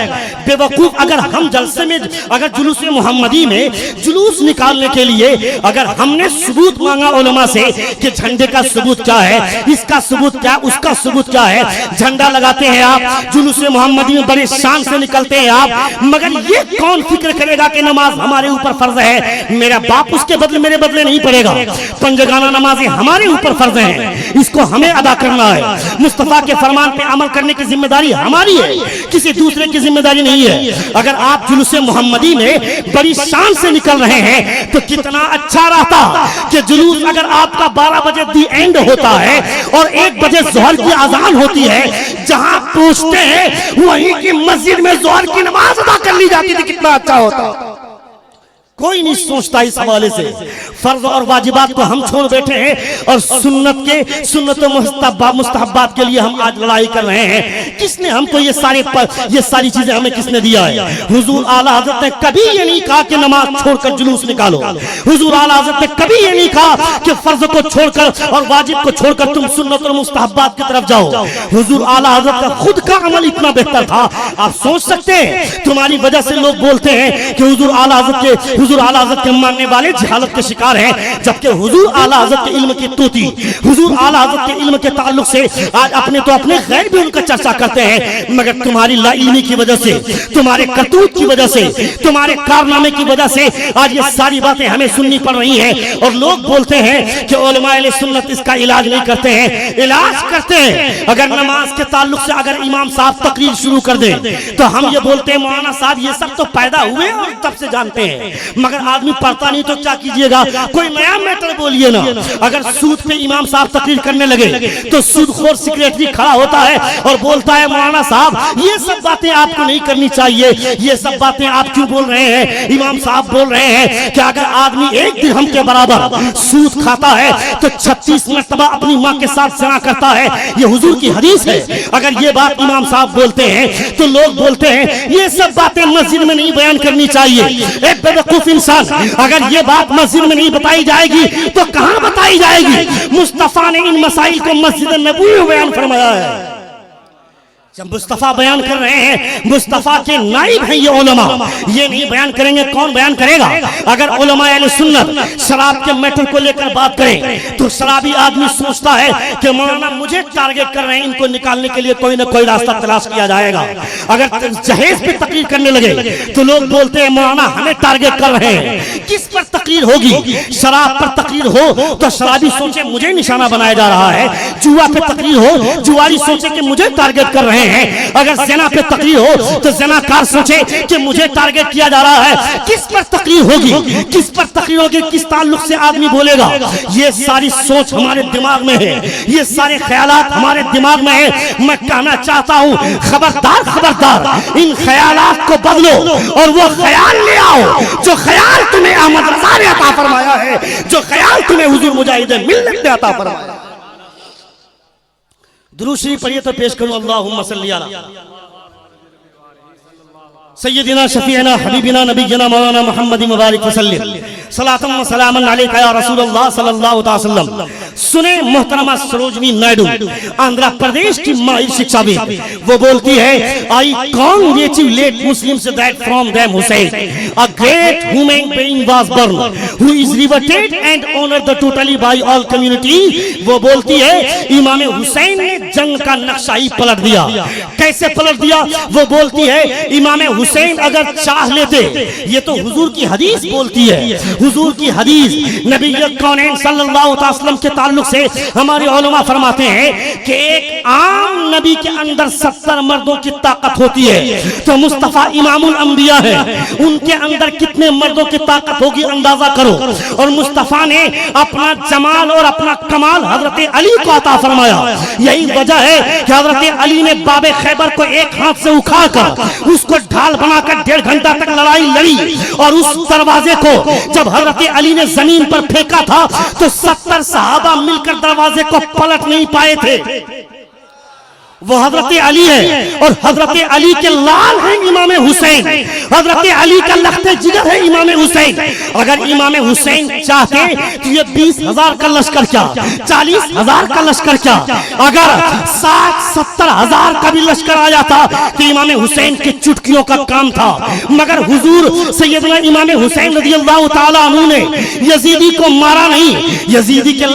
बेवकूफ, अगर हम जलसे में, अगर जुलूस मोहम्मदी में जुलूस निकालने के लिए अगर हमने सबूत मांगा उलमा से कि झंडे का सबूत क्या है, इसका सबूत क्या, उसका सबूत क्या है, झंडा लगाते हैं आप, जुलूस मोहम्मदी में बड़े शान से निकलते हैं आप, मगर ये कौन फिक्र करेगा कि नमाज हमारे ऊपर फर्ज है, मेरा बाप उसके बदले मेरे बदले नहीं पड़ेगा, पंजगाना नमाजें हमारे ऊपर फर्ज है, इसको हमें अदा करना है। मुस्तफा के फरमान पे अमल करने की जिम्मेदारी हमारी है, किसी दूसरे की जिम्मेदारी नहीं है। अगर आप जुलूस मोहम्मदी में बड़ी शान से निकल रहे हैं तो कितना अच्छा रहता कि जुलूस अगर आपका 12 बजे दी एंड होता है और 1 बजे जोहर की अजान होती है, जहां पहुंचते हैं वहीं की मस्जिद में जोहर की नमाज अदा कर ली जाती थी, कितना अच्छा होता। कोई नहीं सोचता इस हवाले से। फर्ज और वाजिबात को हम छोड़ बैठे हैं और सुन्नत मुस्तहब्बात के लिए हम आज लड़ाई कर रहे हैं। किसने हमको ये सारी चीजें हमें किसने दिया है? हुजूर आला हज़रत ने कभी ये नहीं कहा कि नमाज छोड़कर जुलूस निकालो। हुजूर आला हज़रत ने कभी ये नहीं कहा कि फर्ज को छोड़कर और वाजिब को छोड़कर तुम सुन्नत और मुस्तहब्बात की तरफ जाओ। हुजूर आला हज़रत का खुद का अमल इतना बेहतर था, आप सोच सकते हैं। तुम्हारी वजह से लोग बोलते हैं कि हुजूर आला हज़रत के मानने वाले जहालत के शिकार हैं, जबकि हुजूर आला हज़रत के इल्म की तूती, हुजूर आला हज़रत के इल्म के ताल्लुक से आज अपने गैर भी उनका चर्चा करते हैं। मगर तुम्हारी लाइल्मी की वजह से, तुम्हारे करतूत की वजह से, तुम्हारे कारनामे की वजह से आज ये सारी बातें हमें सुननी पड़ रही हैं। और लोग बोलते हैं कि उलमा अहले सुन्नत इसका इलाज नहीं करते हैं। इलाज करते हैं। अगर नमाज के ताल्लुक से अगर इमाम साहब तकरीर शुरू कर दें तो हम ये बोलते हैं मौलाना साहब ये सब तो पैदा हुए और तब से जानते हैं, मगर आदमी पढ़ता नहीं तो क्या कीजिएगा? कोई नया मैटर बोलिए ना। अगर सूद पे इमाम साहब तकरीर करने लगे तो सूदखोर सेक्रेटरी खड़ा होता है और बोलता है मौलाना साहब ये सब बातें आपको नहीं करनी चाहिए, ये सब बातें आप क्यों बोल रहे हैं? इमाम साहब बोल रहे हैं कि अगर आदमी 1 दिरहम के बराबर सूद खाता है तो 36 मरतबा अपनी माँ के साथ ज़िना करता है। ये हुजूर की हदीस है। अगर ये बात इमाम साहब बोलते हैं तो लोग बोलते हैं ये सब बातें मस्जिद में नहीं बयान करनी चाहिए। एक बेवकूफ इंसान अगर ये बात मस्जिद में नहीं बताई जाएगी तो कहां बताई जाएगी? मुस्तफा ने इन मसाइल को मस्जिद नबवी में बयान फरमाया है। जब मुस्तफा बयान कर रहे हैं, मुस्तफा के नाइब हैं ये उलमा, ये नहीं बयान करेंगे कौन बयान करेगा? अगर उलमा अहले सुन्नत शराब के मैटर को लेकर बात करें तो शराबी आदमी सोचता है कि मौलाना मुझे टारगेट कर रहे हैं, इनको निकालने के लिए कोई ना कोई रास्ता तलाश किया जाएगा। अगर जहेज पे तकरीर करने लगे तो लोग बोलते हैं मौलाना हमें टारगेट कर रहे हैं। किस पर तकरीर होगी? शराब पर तकरीर हो तो शराबी सोचे मुझे निशाना बनाया जा रहा है, जुआ पे तकरीर हो जुआरी सोचे कि मुझे टारगेट कर रहे हैं। हैं। अगर ज़िना पे तकरीर हो तो ज़िनाकार सोचे कि मुझे टारगेट किया जा रहा है, किस पर तकरीर होगी, किस पर तकरीर होगी, किस ताल्लुक से आदमी बोलेगा। ये सारी सोच हमारे दिमाग में है, ये सारे ख्यालात हमारे दिमाग में है। मैं कहना चाहता हूं, खबरदार खबरदार, इन ख्यालात को बदलो और वो ख्याल ले आओ जो ख्याल तुम्हें अहमद रज़ा ने अता फरमाया है, जो ख्याल तुम्हें हुजूर मुजाहिद मिल्लत ने अता फरमाया। दुरूद शरीफ पढ़िए तो पेश करूं, अल्लाहुम्मा सल्ली अला सय्यदिना शफीअना हबीबिना नबीना मौलाना मुहम्मद मुबारक वसल्लम सलातम व सलामन अलैका या रसूलल्लाह सल्लल्लाहु अलैहि वसल्लम। सुने मोहतरमा सरोजनी नायडू, आंध्र प्रदेश की माहिर शिक्षाविद, वो बोलती है, I congratulate Muslims that from them Hussain a great human being was born who is reverted and honoured the totally by all community. वो बोलती है, इमाम हुसैन ने जंग का नक्शा ही पलट दिया। कैसे पलट दिया? वो बोलती है, इमाम हुसैन अगर चाह लेते, ये तो हुजूर की हदीस बोलती है, हुजूर की हदीस नबी कौनैन सल्लल्लाहु अलैहि वसल्लम के ताल्लुक से हमारे उलमा फरमाते हैं कि एक आम नबी के अंदर 70 मर्दों की ताकत होती है, तो मुस्तफा इमामुल अंबिया है, उनके अंदर कितने मर्दों की ताकत होगी अंदाजा करो। और मुस्तफा ने अपना जमाल और अपना कमाल हजरत अली को अता फरमाया। यही वजह है कि हजरत अली ने बाबे खैबर को एक हाथ से उखाड़कर उसको ढाल बनाकर 1.5 घंटा तक लड़ाई लड़ी, और उस दरवाजे को जब हजरत अली ने जमीन पर फेंका था तो 70 सहाबा मिलकर दरवाजे को पलट नहीं पाए थे। वो हजरत अली है और हजरत अली के लाल हैं इमाम हुसैन, हजरत अली का लख्ते जिगर है इमाम हुसैन। अगर इमाम हुसैन चाहते तो ये 20,000 का लश्कर क्या, 40,000 का लश्कर क्या, अगर 60-70,000 का भी लश्कर आ जाता तो इमाम हुसैन की चुटकियों का काम था। मगर हुजूर सैयदना इमाम हुसैन रज़ियल्लाहु ताला अन्हु ने यजीदी को मारा नहीं। यजीदी के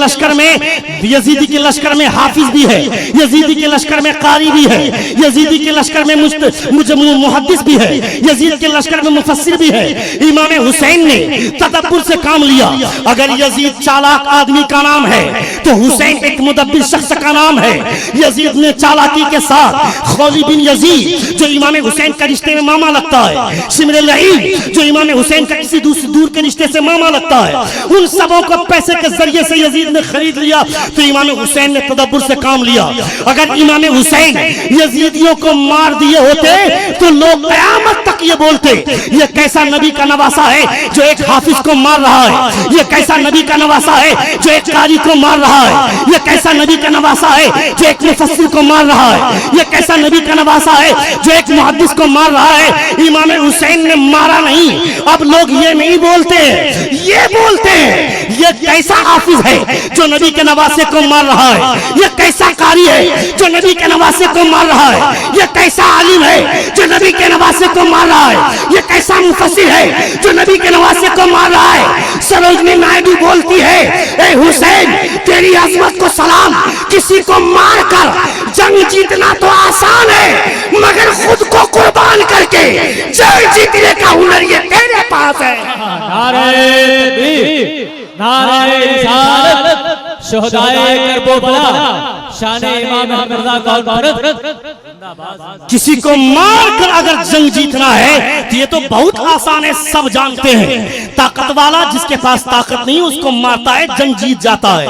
लश्कर में हाफिज भी है, यजीदी के लश्कर में कारी भी है, यजीदी के लश्कर में मुहद्दिस भी है, यजीद के लश्कर में मुफस्सिर भी है। इमाम हुसैन ने तदब्बुर से काम लिया। अगर यजीद चालाक आदमी का नाम है तो हुसैन एक मुदब्बिर शख्स का नाम है। यजीद ने चालाकी के साथ खौली बिन यजीद जो इमाम हुसैन का रिश्ते में मामा लगता है, शिमर लईद जो इमाम हुसैन का किसी दूर के रिश्ते से मामा लगता है, उन सबों को पैसे के जरिए से यजीद ने खरीद लिया। तो इमाम हुसैन ने तदब्बुर से काम लिया। अगर इमाम हुसैन यजीदियों को मार दिए होते तो लोग क़यामत तक ये बोलते, ये कैसा नबी का नवासा है जो एक हाफिज को मार रहा है, ये कैसा नबी का नवासा है जो एक कारी को मार रहा है, ये कैसा नबी का नवासा है जो एक मुफस्सिर को मार रहा है, ये कैसा नबी का नवासा है जो एक मुहद्दिस को मार रहा है। इमाम हुसैन ने मारा नहीं। अब लोग ये नहीं बोलते, ये बोलते हैं ये कैसा हाफिज है जो नबी के नवासे को मार रहा है, ये कैसा कारी है जो नबी के नवासे को मार रहा है, ये कैसा आलिम है जो नबी के नवासे को मार रहा है, ये कैसा मुफस्सिर है जो नबी के नवासे को मार रहा है। सरोजनी नायडू बोलती है, ए हुसैन तेरी अजमत को सलाम, किसी को मार कर जंग जीतना तो आसान है मगर खुद को कुर्बान करके जंग जीतने का हुनर ये तेरे पास है। नारे रिसालत शुहदाए करबला शान इमाम अहमद रज़ा का किसी को मार कर अगर जंग जीतना है तो ये तो बहुत आसान है, सब जानते हैं। ताकत वाला जिसके पास ताकत नहीं उसको मारता है, जंग जीत जाता है।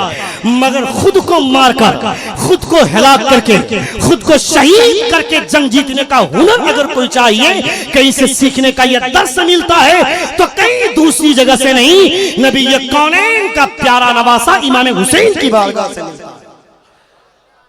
मगर खुद को मारकर, खुद को हिलाक करके, खुद को शहीद करके जंग जीतने का हुनर अगर कोई चाहिए, कहीं से सीखने का यह दर्स मिलता है तो कहीं दूसरी जगह से नहीं, नबी कौनैन का प्यारा नवासा इमाम हुसैन की बारगाह से मिलता है।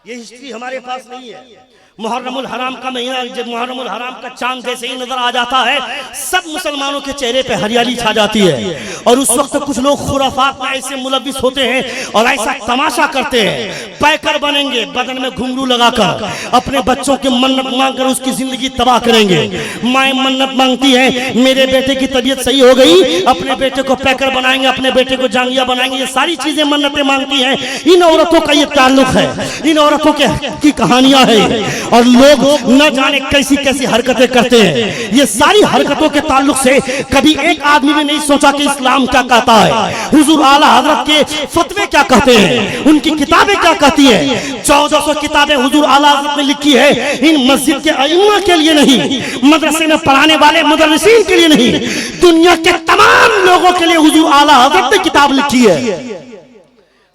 ये हिस्ट्री हमारे पास नहीं है। मुहर्रमुल हराम का महीना, जब मुहर्रमुल हराम का चांद जैसे ही नजर आ जाता है सब मुसलमानों के चेहरे पे हरियाली छा जाती है। और उस वक्त कुछ लोग खुराफात में ऐसे मुलव्विस होते हैं और ऐसा तमाशा करते हैं, पैकर बनेंगे, बदन में घुंघरू लगाकर अपने बच्चों की मन्नत मांगकर उसकी जिंदगी तबाह करेंगे। माए मन्नत मांगती है मेरे बेटे की तबीयत सही हो गई, अपने बेटे को पैकर बनाएंगे, अपने बेटे को जांगिया बनाएंगे, ये सारी चीजें मन्नतें मांगती हैं। इन औरतों का ये ताल्लुक है, इन औरतों की कहानियां हैं और लोग न जाने कैसी कैसी हरकतें करते हैं। ये सारी हरकतों के ताल्लुक से कभी एक आदमी ने नहीं सोचा कि इस्लाम क्या कहता है, हुजूर आला हजरत के फतवे क्या कहते हैं, उनकी किताबें क्या कहती हैं। 1400 किताबें हुजूर आला हजरत ने लिखी है, इन मस्जिद के अइम्मा के लिए नहीं, मदरसे में पढ़ाने वाले मुदर्रिसीन के लिए नहीं, दुनिया के तमाम लोगों के लिए हुजूर आला हजरत ने किताब लिखी है।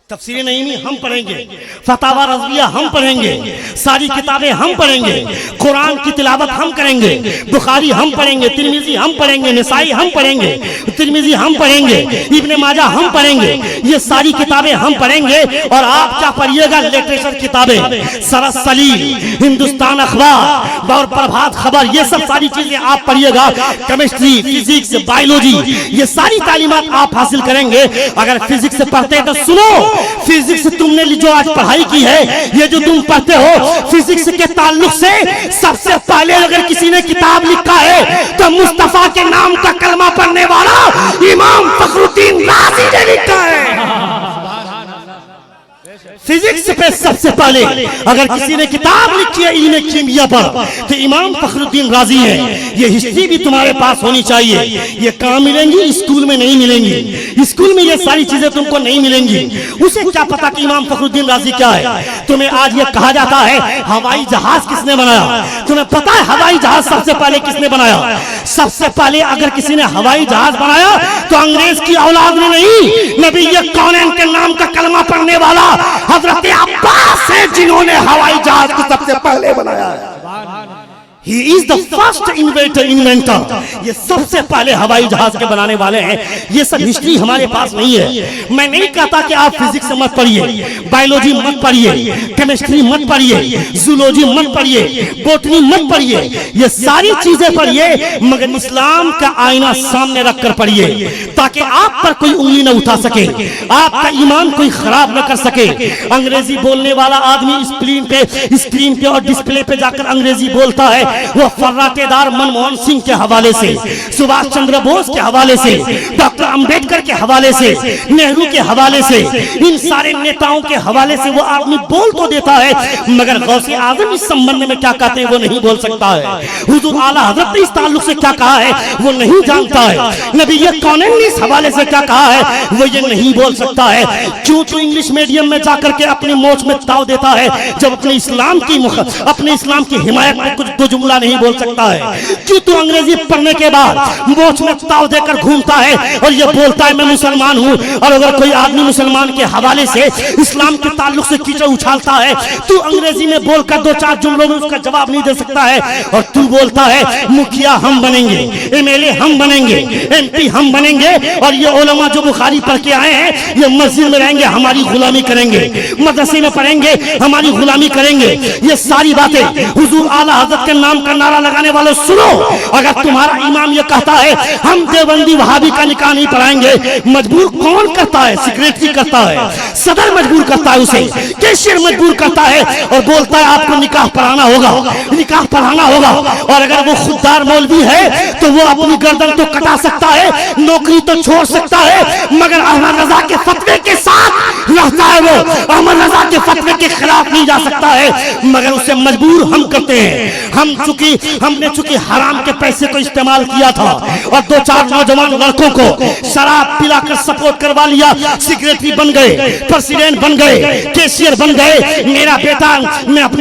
तफसीर नईमी हम पढ़ेंगे, फतावा रज़विया हम पढ़ेंगे, सारी किताबें हम पढ़ेंगे, कुरान की तिलावत हम करेंगे, बुखारी हम पढ़ेंगे, तिरमिजी हम पढ़ेंगे, निसाई हम पढ़ेंगे, तिरमिजी हम पढ़ेंगे, इब्ने माजा हम पढ़ेंगे। ये सारी किताबें हम पढ़ेंगे और आप क्या पढ़िएगा, लिटरेचर किताबें, सरस सलील, हिंदुस्तान अखबार और प्रभात खबर, ये सब सारी चीजें आप पढ़िएगा। केमिस्ट्री, फिजिक्स, बायोलॉजी, ये सारी तालीमात आप हासिल करेंगे। अगर फिजिक्स से पढ़ते हैं तो सुनो, फिजिक्स तुमने जो आज पढ़ाई की है, ये जो तुम पढ़ते हो, फिजिक्स के ताल्लुक से सबसे पहले अगर किसी ने किताब लिखा है तो मुस्तफा के नाम का कलमा पढ़ने वाला इमाम फखरुद्दीन राजी ने लिखा है। फिजिक्स पे सबसे पहले अगर किसी ने किताब लिखी है इल्म कीमिया पर तो इमाम फखरुद्दीन राजी है। ये हिस्ट्री भी तुम्हारे पास होनी चाहिए। ये कहाँ मिलेंगी? स्कूल में नहीं मिलेंगी। स्कूल में ये सारी चीजें तुमको नहीं मिलेंगी। उसे क्या पता कि इमाम फखरुद्दीन राजी क्या है। तुम्हें आज ये कहा जाता है हवाई जहाज किसने बनाया। तुम्हें पता है हवाई जहाज सबसे पहले किसने बनाया? सबसे पहले अगर किसी ने हवाई जहाज बनाया तो अंग्रेज की औलाद ने नहीं, नबी ये कौनैन के नाम का कलमा पढ़ने वाला हजरत अब्बास है जिन्होंने हवाई जहाज को सबसे पहले बनाया है। He is the first inventor। ये सबसे पहले हवाई जहाज के बनाने वाले हैं। ये सब हिस्ट्री हमारे पास नहीं है। मैं नहीं कहता कि आप फिजिक्स मत पढ़िए, बायोलॉजी मत पढ़िए, केमिस्ट्री मत पढ़िए, जूलॉजी मत पढ़िए, बोटनी मत पढ़िए, ये सारी चीजें पढ़िए, मगर इस्लाम का आईना सामने रखकर पढ़िए ताकि आप पर कोई उंगली न उठा सके, आपका ईमान कोई खराब न कर सके। अंग्रेजी बोलने वाला आदमी स्क्रीन पे और डिस्प्ले पे जाकर अंग्रेजी बोलता है, वो फर्राटेदार मनमोहन सिंह के हवाले से, सुभाष चंद्र बोस के हवाले से, डॉक्टर अंबेडकर के हवाले से, नेहरू के हवाले से, इन सारे नेताओं के हवाले से वो आदमी बोल तो देता है, मगर गौसे आजम इस संबंध में क्या कहते हैं वो नहीं बोल सकता है। हुजूर आला हजरत ने इस ताल्लुक से क्या कहा है वो नहीं जानता है। नबी ये कौनैन ने इस हवाले से क्या कहा है वो ये नहीं बोल सकता है। क्यों तो इंग्लिश मीडियम में जाकर के अपनी मोच में ताव देता है, जब अपने इस्लाम की हिमायत में कुछ दो जुमला नहीं बोल सकता है। क्यों तो अंग्रेजी पढ़ने के बाद मोच में ताव देकर घूमता है और ये बोलता है मैं मुसलमान हूँ, और अगर कोई आदमी मुसलमान के हवाले से इस्लाम के ताल्लुक से कीचड़ उछालता है तू अंग्रेजी में बोलकर दो चार जुमलों में उसका जवाब नहीं दे सकता है, और तू बोलता है मुखिया हम बनेंगे, एमएलए हम बनेंगे, एमपी हम बनेंगे, और ये उलमा जो बुखारी पढ़ के आए हैं ये मस्जिद में रहेंगे हमारी गुलामी करेंगे, मदरसे में पढ़ेंगे हमारी गुलामी करेंगे। ये सारी बातें हुजूर आला हजरत के नाम का नारा लगाने वालों सुनो। अगर तुम्हारा इमाम ये कहता है हम देवबंदी वहाबी का निकाह नहीं पढ़ाएंगे, मजबूर कौन करता है? सेक्रेटरी करता है, सदर मजबूर करता है, उसे कैशियर मजबूर करता है और बोलता है आपको निकाह पढ़ाना होगा, निकाह पढ़ाना होगा। और अगर वो खुददार मौलवी है तो वो अपनी गर्दन तो कटा सकता है, नौकरी तो छोड़ सकता है, मगर अहमद रजा के फतवे के साथ रहता है। वो अहमद रजा के फतवे के खिलाफ नहीं जा सकता है, मगर उसे मजबूर हम करते हैं। हमने चूंकि हराम के पैसे को इस्तेमाल किया था और दो चार नौजवान लड़कों को शराब पिलाकर सपोर्ट करवा लिया, सेक्रेटरी बन गए, प्रेसिडेंट बन गए, कैशियर बन गए। मेरा बेटा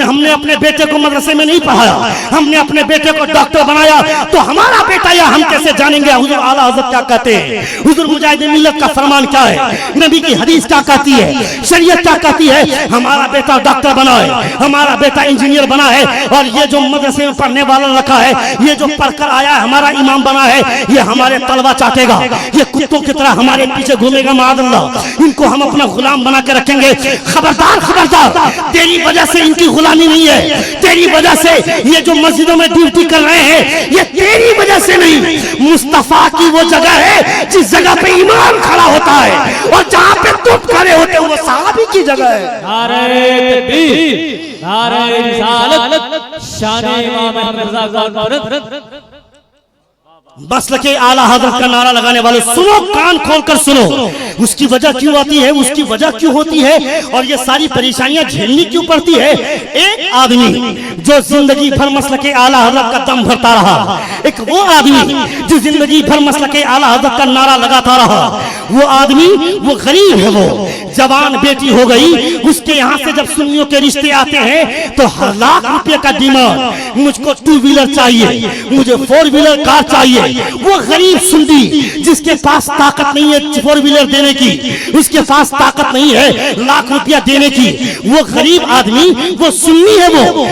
हमने अपने बेटे को मदरसे में नहीं पढ़ाया, हमने अपने बेटे को डॉक्टर बनाया, तो हमारा बेटा या हम कैसे जानेंगे हुजूर आला हजरत क्या कहते हैं? हुजूर मुजाहिदीन मिल्लत का फरमान क्या है? नबी की हदीस क्या कहती है? शरीयत क्या कहती है? हमारा बेटा डॉक्टर बना है, हमारा बेटा इंजीनियर बना है, और ये जो मदरसे में पढ़ने वाला रखा है, ये जो पढ़कर आया है हमारा इमाम बना है, ये हमारे तलवा चाटेगा, ये कुत्तों की तरह हमारे पीछे घूमेगा, माअल्लाह इनको हम अपना गुलाम बना के रखेंगे। खबरदार खबरदार, तेरी वजह से इनकी गुलामी नहीं है, तेरी वजह से ये जो मस्जिदों में ड्यूटी कर रहे हैं ये तेरी वजह से नहीं, मुस्तफा की वो जगह है जिस जगह पे ईमान खड़ा होता है, और जहाँ पे तुम खड़े होते हो वो सहाबी की जगह है। नारे तकबीर, नारे रिसालत, शान इमाम अहमद रजा का मसलक आला हज़रत का नारा लगाने वाले सुनो, कान खोलकर सुनो। उसकी वजह क्यों आती है, उसकी वजह क्यों होती है और ये सारी परेशानियां झेलनी क्यों पड़ती है। एक आदमी जो जिंदगी भर मसलक आला हज़रत का दम भरता रहा, एक वो आदमी जो जिंदगी भर मसलक आला हज़रत का नारा लगाता रहा, वो आदमी वो गरीब है, वो जवान बेटी हो गई, उसके यहाँ से जब सुन्नियों के रिश्ते आते हैं तो हर लाख रुपए का डिमांड, मुझको 2 व्हीलर चाहिए, मुझे 4 व्हीलर कार चाहिए। वो गरीब सुन्नी जिसके पास ताकत नहीं है 4 व्हीलर देने की, उसके पास ताकत नहीं है लाख रुपया देने की, वो गरीब आदमी, वो सुन्नी है,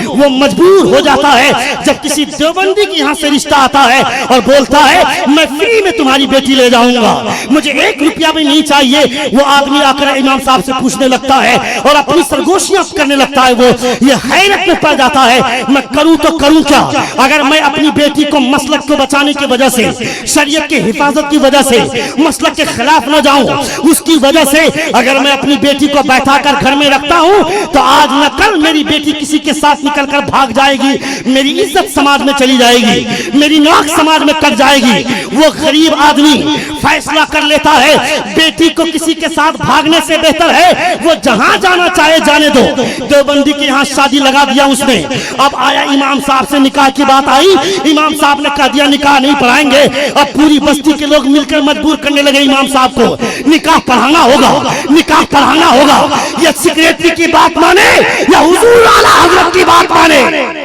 वो मजबूर हो जाता है जब किसी देवबंदी के यहाँ से रिश्ता आता है और बोलता है मैं फ्री में तुम्हारी बेटी ले जाऊंगा, मुझे 1 रुपया भी नहीं चाहिए। वो आदमी आकर इमाम साहब से पूछने लगता है और अपनी सरगोशियां करने लगता है। वो ये हैरत में पड़ जाता है, मैं करूं तो करूं क्या। अगर मैं अपनी बेटी को मसलक को बचाने की वजह से, शरीयत की हिफाजत की वजह से मसलक के खिलाफ न जाऊं, उसकी वजह से अगर मैं अपनी बेटी को बैठाकर घर में रखता हूं तो आज न कल मेरी बेटी किसी के साथ निकलकर भाग जाएगी, मेरी इज्जत समाज में चली जाएगी, मेरी नाक समाज में कट जाएगी। वो गरीब आदमी फैसला कर लेता है बेटी को किसी के साथ भागने से बेहतर है वो जहां जाना चाहे जाने दो। देवबंदी के यहाँ शादी लगा दिया उसने। अब आया इमाम साहब से निकाह की बात आई, इमाम साहब ने कह दिया निकाह नहीं पढ़ाएंगे। अब पूरी बस्ती के लोग मिलकर मजबूर करने लगे इमाम साहब को, निकाह पढ़ाना होगा, निकाह पढ़ाना होगा। ये सेक्रेटरी की बात माने या हुजूर आला हज़रत की बात माने,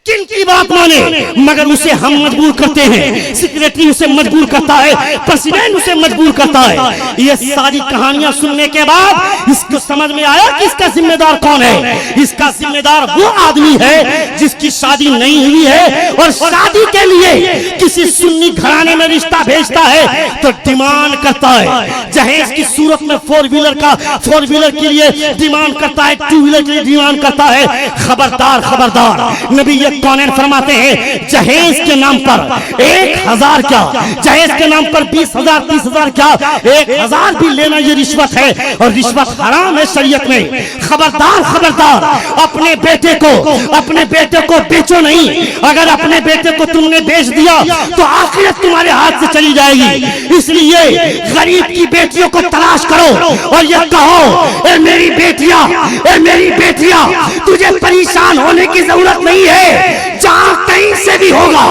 किनकी बात माने, मगर उसे हम मजबूर करते हैं। सेक्रेटरी उसे मजबूर करता है, प्रेसिडेंट उसे मजबूर करता है। ये सारी कहानियां सुनने के बाद इसको समझ में आया कि इसका जिम्मेदार कौन है। इसका जिम्मेदार वो आदमी है जिसकी शादी नहीं हुई है और शादी के लिए किसी सुन्नी घराने में रिश्ता भेजता है तो डिमांड करता है। जहेज की सूरत में 4 व्हीलर के लिए डिमांड करता है, 2 व्हीलर के लिए डिमांड करता है। खबरदार खबरदार, नबी कौन फरमाते हैं जहेज के नाम पर 1000 क्या, जहेज के नाम पर 20,000 30,000 क्या, 1000 भी लेना ये रिश्वत है और रिश्वत हराम है शरीयत में। खबरदार खबरदार, अपने बेटे को बेचो नहीं। अगर अपने बेटे को तुमने बेच दिया तो आखिरत तुम्हारे हाथ से चली जाएगी। इसलिए गरीब की बेटियों को तलाश करो और ये कहो ए मेरी बेटियां तुझे परेशान होने की जरूरत नहीं है, जहां कहीं से भी होगा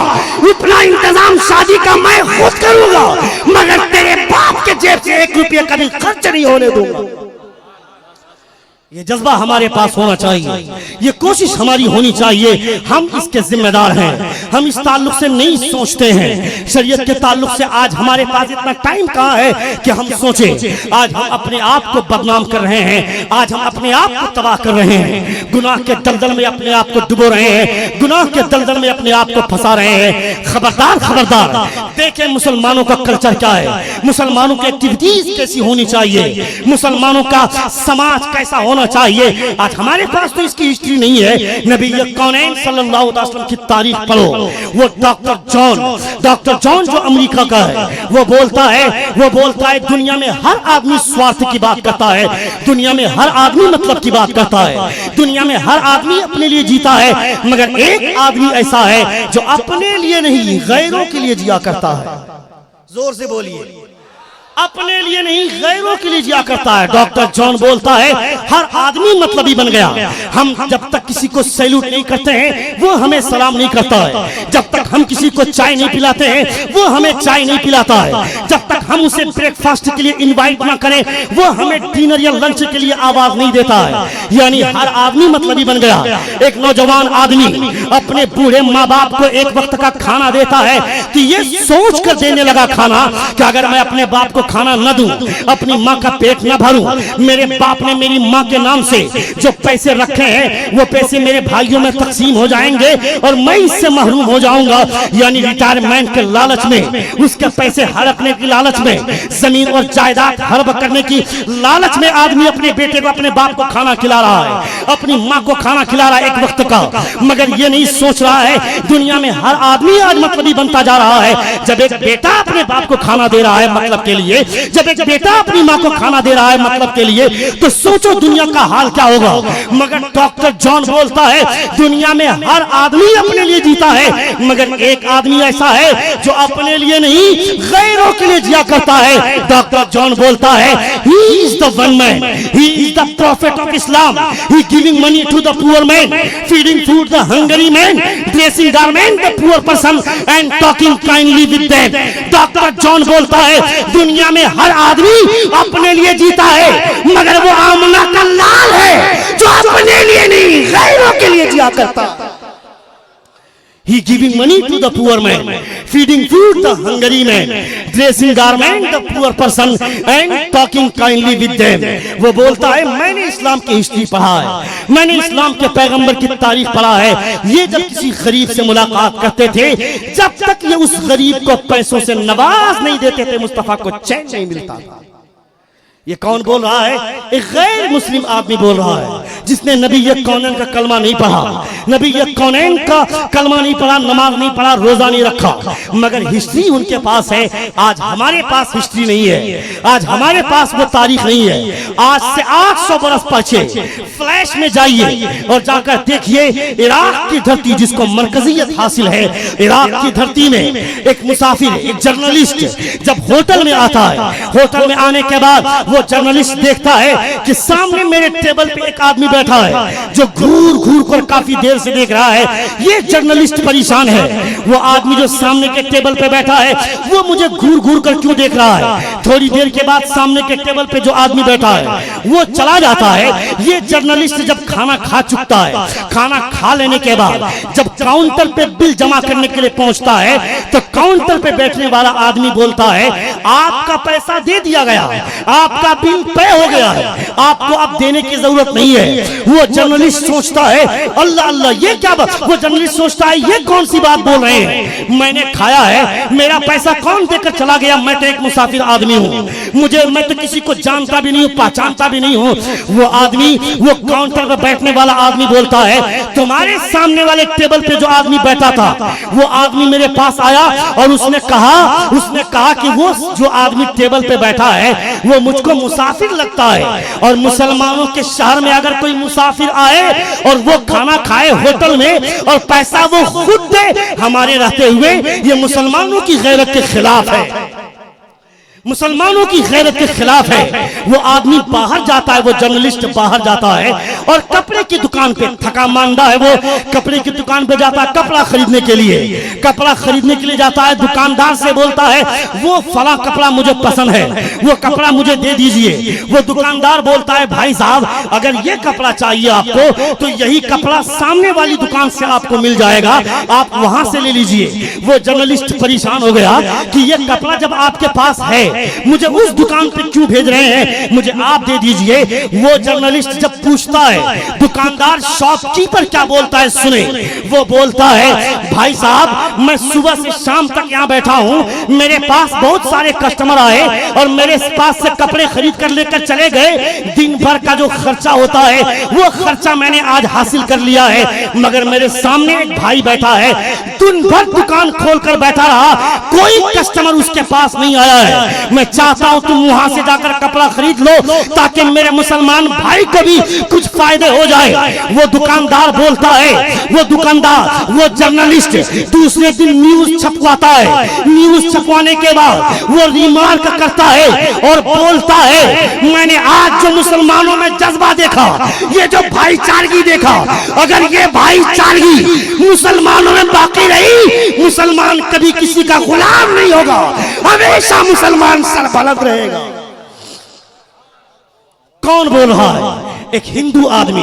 उतना इंतजाम शादी का मैं खुद करूंगा, मगर तेरे बाप के जेब से 1 रुपया का भी खर्च नहीं होने दूंगा। ये जज्बा हमारे पास होना चाहिए, ये कोशिश हमारी होनी चाहिए। हम इसके जिम्मेदार हैं, हम इस ताल्लुक से नहीं सोचते हैं। शरीयत के ताल्लुक से आज हमारे पास इतना टाइम कहाँ है कि हम सोचें। आज हम अपने आप को बदनाम कर रहे हैं, आज हम अपने आप को तबाह कर रहे हैं, गुनाह के दलदल में अपने आप को डुबो रहे हैं, गुनाह के दलदल में अपने आप को फंसा रहे हैं। खबरदार खबरदार, देखें मुसलमानों का कल्चर क्या है, मुसलमानों की एक्टिविटीज कैसी होनी चाहिए, मुसलमानों का समाज कैसा होना चाहिए। आज हमारे पास तो इसकी हिस्ट्री नहीं है। नबी कौनैन सल्लल्लाहु अलैहि वसल्लम की तारीख पढ़ो। वो डॉक्टर जॉन जो अमेरिका का है, वो बोलता है दुनिया में हर आदमी स्वार्थ की बात करता है, दुनिया में हर आदमी मतलब की बात करता है, दुनिया में हर आदमी अपने लिए जीता है, मगर एक आदमी ऐसा है जो अपने लिए नहीं गैरों के लिए जिया करता है। जोर से बोलिए, अपने लिए नहीं गैरों के लिए जिया करता है। डॉक्टर जॉन बोलता है हर आदमी मतलबी बन गया। हम जब तक किसी को सैल्यूट नहीं करते हैं वो हमें सलाम नहीं करता है, जब तक हम किसी को चाय नहीं पिलाते हैं वो हमें चाय नहीं पिलाता है, जब तक हम उसे ब्रेकफास्ट के लिए इनवाइट ना करें वो हमें डिनर या लंच के लिए आवाज नहीं देता है। यानी हर आदमी मतलबी बन गया। एक नौजवान आदमी अपने बूढ़े माँ बाप को एक वक्त का खाना देता है कि ये सोच कर देने लगा खाना कि अगर मैं अपने बाप को खाना न दूं, अपनी माँ का पेट न भरूं, मेरे बाप ने मेरी माँ के नाम से जो पैसे रखे हैं वो पैसे मेरे भाइयों में तकसीम हो जाएंगे और मैं इससे महरूम हो जाऊंगा। यानी रिटायरमेंट के लालच में, उसके पैसे हड़पने की लालच में, जमीन और जायदाद हड़प करने की लालच में आदमी अपने बेटे को, अपने बाप को खाना खिला रहा है, अपनी माँ को खाना खिला रहा है एक वक्त का, मगर ये नहीं सोच रहा है दुनिया में हर आदमी आज मतलबी बनता जा रहा है। जब एक बेटा अपने बाप को खाना दे रहा है मतलब के लिए लिए, जब एक बेटा अपनी माँ को खाना दे रहा है मतलब के लिए, तो सोचो दुनिया का हाल क्या होगा। मगर डॉक्टर जॉन बोलता है दुनिया में हर आदमी अपने लिए जीता है, मगर एक आदमी ऐसा है जो अपने लिए नहीं गैरों के लिए जिया करता है। डॉक्टर जॉन बोलता है he is the one man, he is the prophet of Islam, he giving money to the poor man, feeding food the hungry man, dressing garment the poor person and talking kindly with them। Doctor John बोलता है दुनिया में हर आदमी अपने लिए जीता है, मगर वो आमना का लाल है जो अपने लिए नहीं गैरों के लिए जिया करता। He giving money to the poor man, feeding food the hungry man, dressing garment the poor person and talking kindly with them। वो बोलता है मैंने इस्लाम की हिस्ट्री पढ़ा है, मैंने इस्लाम के पैगंबर की तारीख पढ़ा है। ये जब किसी गरीब से मुलाकात करते थे, जब तक ये उस गरीब को पैसों से नवाज नहीं देते थे, मुस्तफा को चैन नहीं मिलता था। ये कौन बोल रहा है? एक गैर मुस्लिम आदमी बोल रहा है जिसने नबी कौनैन का कलमा नहीं पढ़ा, नबी कौनैन का कलमा नहीं पढ़ा, नमाज नहीं पढ़ा, रोजा नहीं रखा, मगर हिस्ट्री उनके पास है। आज हमारे पास हिस्ट्री नहीं है, आज हमारे पास वो तारीख नहीं है। आज से 800 बरस पीछे फ्लैश में जाइए और जाकर देखिए इराक की धरती जिसको मरकजियत हासिल है, इराक की धरती में एक मुसाफिर, एक जर्नलिस्ट जब होटल में आता है, होटल में आने के बाद वो जर्नलिस्ट देखता है कि सामने मेरे टेबल पे एक आदमी बैठा है जो घूर घूर कर काफी देर से देख रहा है। ये जर्नलिस्ट परेशान है, वो आदमी जो सामने के टेबल पे बैठा है वो मुझे घूर घूर कर क्यों देख रहा है। थोड़ी देर के बाद सामने के टेबल पे जो आदमी बैठा है वो चला जाता है। ये जर्नलिस्ट जब खाना खा चुकता है, खाना खा लेने के बाद जब काउंटर पे बिल जमा करने के लिए पहुंचता है तो काउंटर पे बैठने वाला आदमी बोलता है आपका पैसा दे दिया गया, आपका बिल पे हो गया है, आपको अब देने की जरूरत नहीं है। वो जर्नलिस्ट सोचता है अल्लाह अल्लाह ये क्या बात, वो जर्नलिस्ट सोचता है ये कौन सी बात बोल रहे हैं, मैंने खाया है, मेरा पैसा कौन देकर चला गया, मैं तो एक मुसाफिर आदमी हूँ, मैं तो किसी को जानता भी नहीं हूँ, पहचानता भी नहीं हूँ। वो आदमी, वो काउंटर पर बैठने वाला आदमी बोलता है तुम्हारे सामने वाले टेबल पे जो आदमी बैठा था वो आदमी मेरे पास आया और उसने कहा कि वो जो आदमी टेबल पे बैठा है वो मुझको मुसाफिर लगता है, और मुसलमानों के शहर में अगर कोई मुसाफिर आए और वो खाना खाए होटल में और पैसा वो खुद दे हमारे रहते हुए, ये मुसलमानों की गैरत के खिलाफ है, मुसलमानों की गैरत के खिलाफ है। वो आदमी बाहर जाता है, वो जर्नलिस्ट बाहर जाता है और कपड़े की दुकान पे, थका मांदा है वो, कपड़े की दुकान पे जाता है कपड़ा खरीदने के लिए, कपड़ा खरीदने के लिए जाता है। दुकानदार से बोलता है वो फला कपड़ा मुझे पसंद है, वो कपड़ा मुझे दे दीजिए। वो दुकानदार बोलता है भाई साहब अगर ये कपड़ा चाहिए आपको तो यही कपड़ा सामने वाली दुकान से आपको मिल जाएगा, आप वहां से ले लीजिए। वो जर्नलिस्ट परेशान हो गया कि ये कपड़ा जब आपके पास है मुझे उस दुकान पे क्यों भेज रहे हैं, मुझे आप दे दीजिए। वो जर्नलिस्ट जब पूछता है दुकानदार शॉपकीपर क्या बोलता है सुने, वो बोलता है भाई साहब मैं सुबह से शाम तक यहाँ बैठा हूँ, मेरे पास बहुत सारे कस्टमर आए और मेरे पास से कपड़े खरीद कर लेकर चले गए, दिन भर का जो खर्चा होता है वो खर्चा मैंने आज हासिल कर लिया है, मगर मेरे सामने एक भाई बैठा है दिन भर दुकान खोल कर बैठा रहा, कोई कस्टमर उसके पास नहीं आया है, मैं चाहता हूं तुम वहां से जाकर कपड़ा खरीद लो ताकि मेरे मुसलमान भाई को भी कुछ फायदे हो जाए। वो दुकानदार बोलता है, वो जर्नलिस्ट दूसरे दिन न्यूज छपवाता है, न्यूज छपवाने के बाद वो रिमार्क करता है और बोलता है मैंने आज जो मुसलमानों में जज्बा देखा, ये जो भाईचारगी देखा, अगर ये भाईचारगी मुसलमानों में बाकी रही, मुसलमान कभी किसी का गुलाम नहीं होगा, हमेशा मुसलमान सरबलंद रहेगा। कौन बोल रहा है? एक हिंदू आदमी,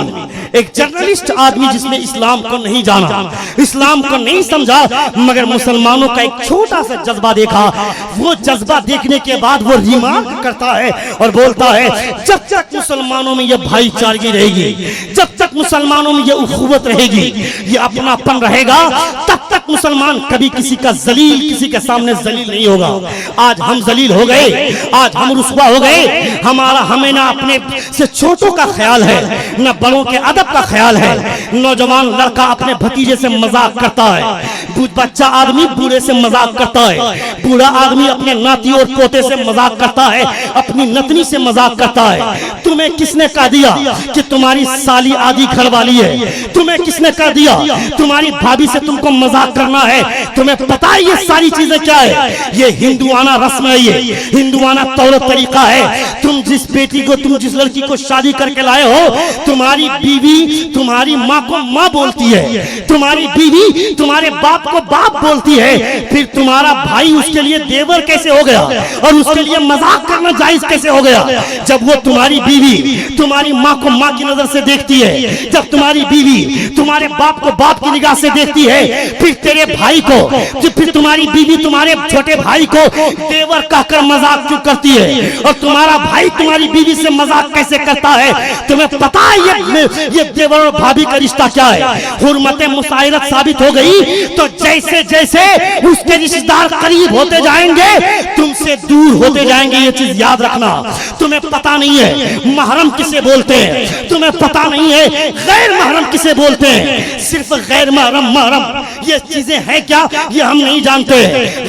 एक जर्नलिस्ट आदमी जिसने इस्लाम को नहीं जाना, इस्लाम को नहीं समझा, मगर मुसलमानों का एक छोटा सा जज्बा देखा। वो जज्बा देखने के बाद वो रिमार्क करता है और बोलता है जब तक मुसलमानों में ये भाईचारगी रहेगी, जब तक मुसलमानों में ये उखुवत रहेगी, ये अपनापन रहेगा, तब तक मुसलमान कभी किसी का जलील, किसी के सामने जलील नहीं होगा। आज हम जलील हो गए, आज हम रुस्वा हो गए, हमें ना अपने से छोटों का ख्याल है, न बड़ों के अदब का ख्याल है। नौजवान लड़का अपने भतीजे से मजाक करता है, बच्चा आदमी बूढ़े से मजाक करता है, बूढ़ा आदमी अपने नाती और पोते से मजाक करता है, अपनी नतनी से मजाक करता है। तुम्हें किसने कह दिया कि तुम्हारी साली आदि घर वाली है? तुम्हें किसने कह दिया तुम्हारी भाभी से तुमको मजाक करना है? तुम्हें पता है ये सारी चीजें क्या है? ये हिंदुआना रस्म है, ये हिंदुआना तौर तरीका है। तुम जिस बेटी को, तुम जिस लड़की को शादी करके लाए हो, तुम्हारी बीवी तुम्हारी माँ को माँ बोलती है, तुम्हारी बीवी तुम्हारे बाप को बाप बोलती है, फिर तुम्हारा भाई उसके लिए देवर कैसे हो गया और उसके लिए मजाक करना जायज कैसे हो गया? जब वो तुम्हारी बीवी तुम्हारी माँ को माँ की नजर से देखती है, जब तुम्हारी बीवी तुम्हारे बाप को बाप की निगाह से देखती है, फिर तेरे भाई को, फिर तुम्हारी बीवी तुम्हारे छोटे भाई को देवर कहकर मजाक क्यों करती है? और तुम्हारा भाई तुम्हारी बीवी से मजाक कैसे करता है? तुम्हें पता है ये देवर और भाभी का रिश्ता क्या है? हुर्मते मुसाइरत साबित हो गई तो जैसे जैसे उसके रिश्तेदार करीब होते जाएंगे तुमसे दूर होते जाएंगे। ये चीज याद रखना। तुम्हें पता नहीं है महरम किसे बोलते हैं, तुम्हें पता नहीं है गैर महरम किसे बोलते हैं। सिर्फ गैर महरम महरम ये चीजें हैं क्या, ये हम नहीं जानते।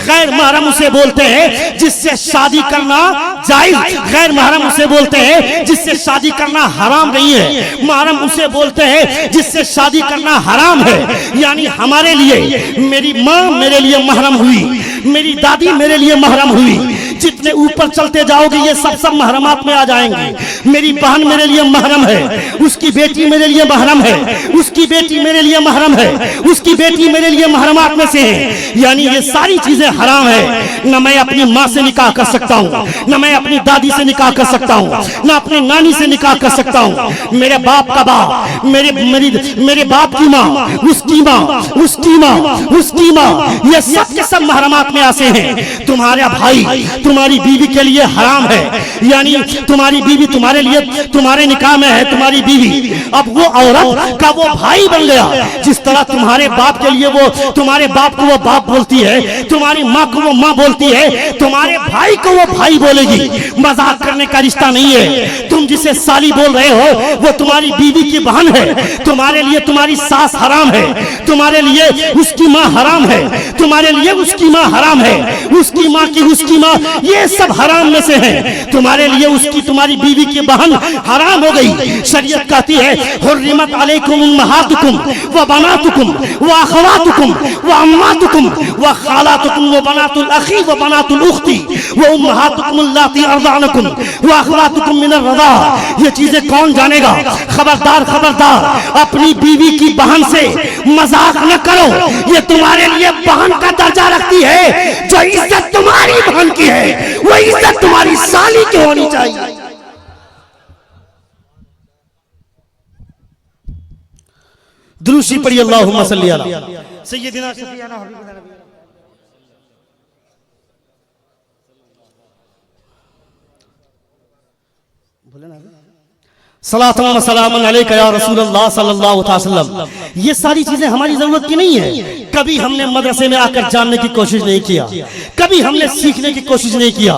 गैर महरम उसे बोलते हैं जिससे शादी करना जायज, गैर महरम उसे बोलते हैं जिससे शादी करना हराम नहीं है। महरम उसे बोलते हैं जिससे शादी करना हराम है। यानी हमारे लिए मेरी माँ मेरे लिए महरम हुई, मेरी दादी मेरे लिए महरम हुई। जितने ऊपर चलते जाओगे ये सब महरमात में आ जाएंगे। मेरी बहन मेरे लिए महरम है, उसकी बेटी मेरे लिए महरम है, उसकी बेटी मेरे लिए महरम है, उसकी बेटी मेरे लिए महरमात में से है। यानी ये सारी चीजें हराम है। न मैं अपनी माँ से निकाह कर सकता हूँ, न मैं अपनी दादी से निकाह कर सकता हूँ, न अपनी नानी से निकाह कर सकता हूँ। मेरे बाप का बाप, मेरे बाप की माँ, उसकी माँ, उसकी माँ, उसकी माँ, ये सब के सब महरमात में आते हैं। तुम्हारा भाई तुम्हारी बीवी के लिए हराम है। यानी तुम्हारी बीवी तुम्हारे लिए, तुम्हारे निकाह में है तुम्हारी बीवी, अब वो औरत का वो भाई बन गया। जिस तरह तुम्हारे बाप के लिए वो, तुम्हारे बाप को वो बाप बोलती है, तुम्हारी माँ को वो माँ बोलती है, तुम्हारे भाई को वो भाई बोलेगी। मजाक करने का रिश्ता नहीं है। तुम जिसे साली बोल रहे हो वो तुम्हारी बीवी की बहन है। तुम्हारे लिए तुम्हारी सास हराम है, तुम्हारे लिए उसकी माँ हराम है, तुम्हारे लिए उसकी माँ हराम है, उसकी माँ की उसकी माँ, ये सब हराम में से हैं। तुम्हारे लिए उसकी तुम्हारी बीवी की बहन हराम हो गई। शरीयत कहती है हुर्रिमत अलैकुम उम्महातुकुम व बनातुकुम व अखवातुकुम व अम्मातुकुम व खालातुकुम व बनातुल अखी व बनातुल उख्ती व उम्महातुकुम अल्लाती अर्दानकुम व अखवातुकुम मिनर रदा। ये चीजें कौन जानेगा? खबरदार खबरदार, अपनी बीवी की बहन से मजाक न करो। ये तुम्हारे लिए बहन का दर्जा रखती है। जो इज्जत तुम्हारी बहन की है वो इज्जत तुम्हारी साली की होनी चाहिए। दुरूशी पढ़िए अल्लाहुम्मा सल्ली अला सय्यिदिना शफीअना हबीबना नबी सलातन व सलामन अलैका या रसूलल्लाह सल्लल्लाहु अलैहि वसल्लम। ये सारी चीजें हमारी जरूरत की नहीं है। कभी हमने मदरसे में आकर जानने की कोशिश नहीं किया, कभी हमने सीखने की कोशिश नहीं किया।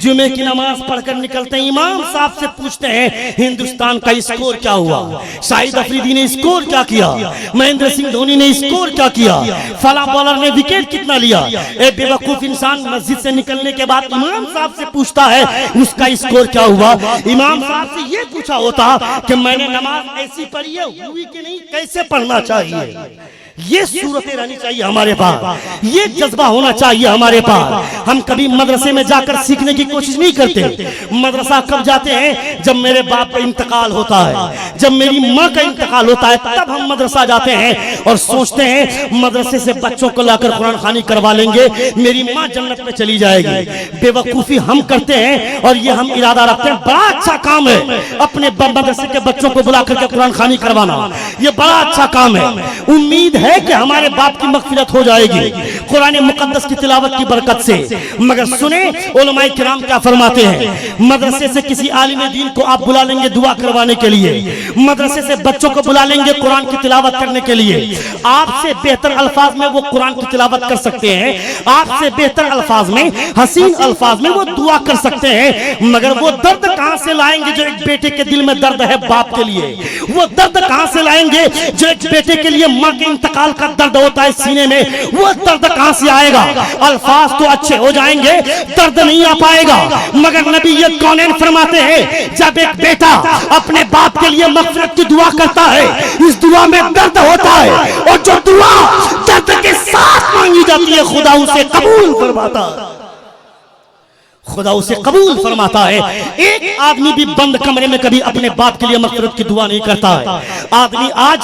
जुमे की नमाज पढ़कर निकलते हैं, इमाम साहब से पूछते हैं हिंदुस्तान का स्कोर क्या हुआ, शाहिद अफरीदी ने स्कोर क्या किया, महेंद्र सिंह धोनी ने स्कोर क्या किया, फला बॉलर ने विकेट कितना लिया। एक बेवकूफ इंसान मस्जिद से निकलने के बाद इमाम साहब से पूछता है उसका स्कोर क्या हुआ। इमाम साहब से ये पूछा होता कि मैंने नमाज ऐसी पढ़ी है, हुई कि नहीं, कैसे पढ़ना चाहिए। ये सूरतें रहनी चाहिए हमारे पास, ये जज्बा होना चाहिए हमारे पास। हम कभी मदरसे में जाकर सीखने की कोशिश नहीं करते। मदरसा कब जाते हैं? जब मेरे बाप का इंतकाल होता है, जब मेरी माँ का इंतकाल होता है, तब हम मदरसा जाते हैं और सोचते हैं मदरसे से बच्चों को लाकर कुरान खानी करवा लेंगे, मेरी माँ जन्नत में चली जाएगी। बेवकूफी हम करते हैं और ये हम इरादा रखते हैं। बड़ा अच्छा काम है अपने मदरसे के बच्चों को बुला करके कुरान खानी करवाना, ये बड़ा अच्छा काम है। उम्मीद है कि हमारे बाप की मगफिरत हो जाएगी। कुरान मुकद्दस की तिलावत की बरकत से। मगर सुने उलमाए किराम क्या फरमाते हैं, मदरसे से किसी आलिम दीन को आप बुला लेंगे दुआ करवाने के लिए, मदरसे से बच्चों को बुला लेंगे कुरान की तिलावत करने के लिए, आपसे बेहतर अल्फाज में वो कुरान की तिलावत कर सकते हैं, आपसे बेहतर अल्फाज में, हसीन अल्फाज में वो दुआ कर सकते हैं। मगर वो दर्द कहां से लाएंगे जो एक बेटे के दिल में दर्द है बाप के लिए? वो दर्द कहां से लाएंगे जो एक बेटे के लिए मां के इंतकाल का दर्द होता है सीने में? वो दर्द कहां से आएगा? अल्फाज तो अच्छे हो जाएंगे, दर्द नहीं आ पाएगा। मगर नबी ये कौनैन फरमाते हैं, जब एक बेटा अपने बाप के लिए मग़फ़िरत की दुआ करता है, इस दुआ में दर्द होता है, और जो दुआ दर्द के साथ मांगी जाती है खुदा उसे कबूल फरमाता है, खुदा उसे कबूल फरमाता है। एक आदमी भी बंद कमरे में कभी अपने बाप के लिए मग़फ़िरत की दुआ नहीं करता है। आदमी आज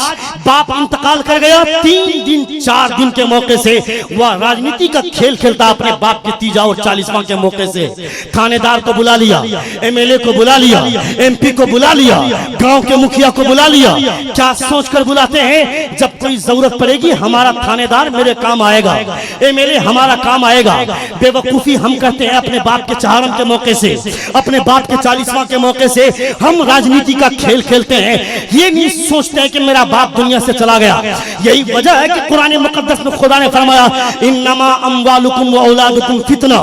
बाप इंतकाल कर गया, 3 दिन 4 दिन के मौके से वह राजनीति का खेल खेलता अपने बाप के तीजा और 40वां के मौके से। थानेदार को बुला लिया, MLA को बुला लिया, MP को बुला लिया, गांव के मुखिया को बुला लिया। क्या सोचकर बुलाते हैं? जब कोई जरूरत पड़ेगी हमारा थानेदार मेरे काम आएगा, MLA हमारा काम आएगा। बेवकूफी हम करते हैं अपने बाप के चहारम के मौके से, अपने बाप के 40वां के मौके से हम राजनीति का खेल खेलते हैं। ये नहीं सोचते हैं कि मेरा बाप दुनिया से चला गया। यही वजह है कि कुरान मुकद्दस में खुदा ने फरमाया, इन्नमा अम्वालुकुम व औलादुकुम फितना,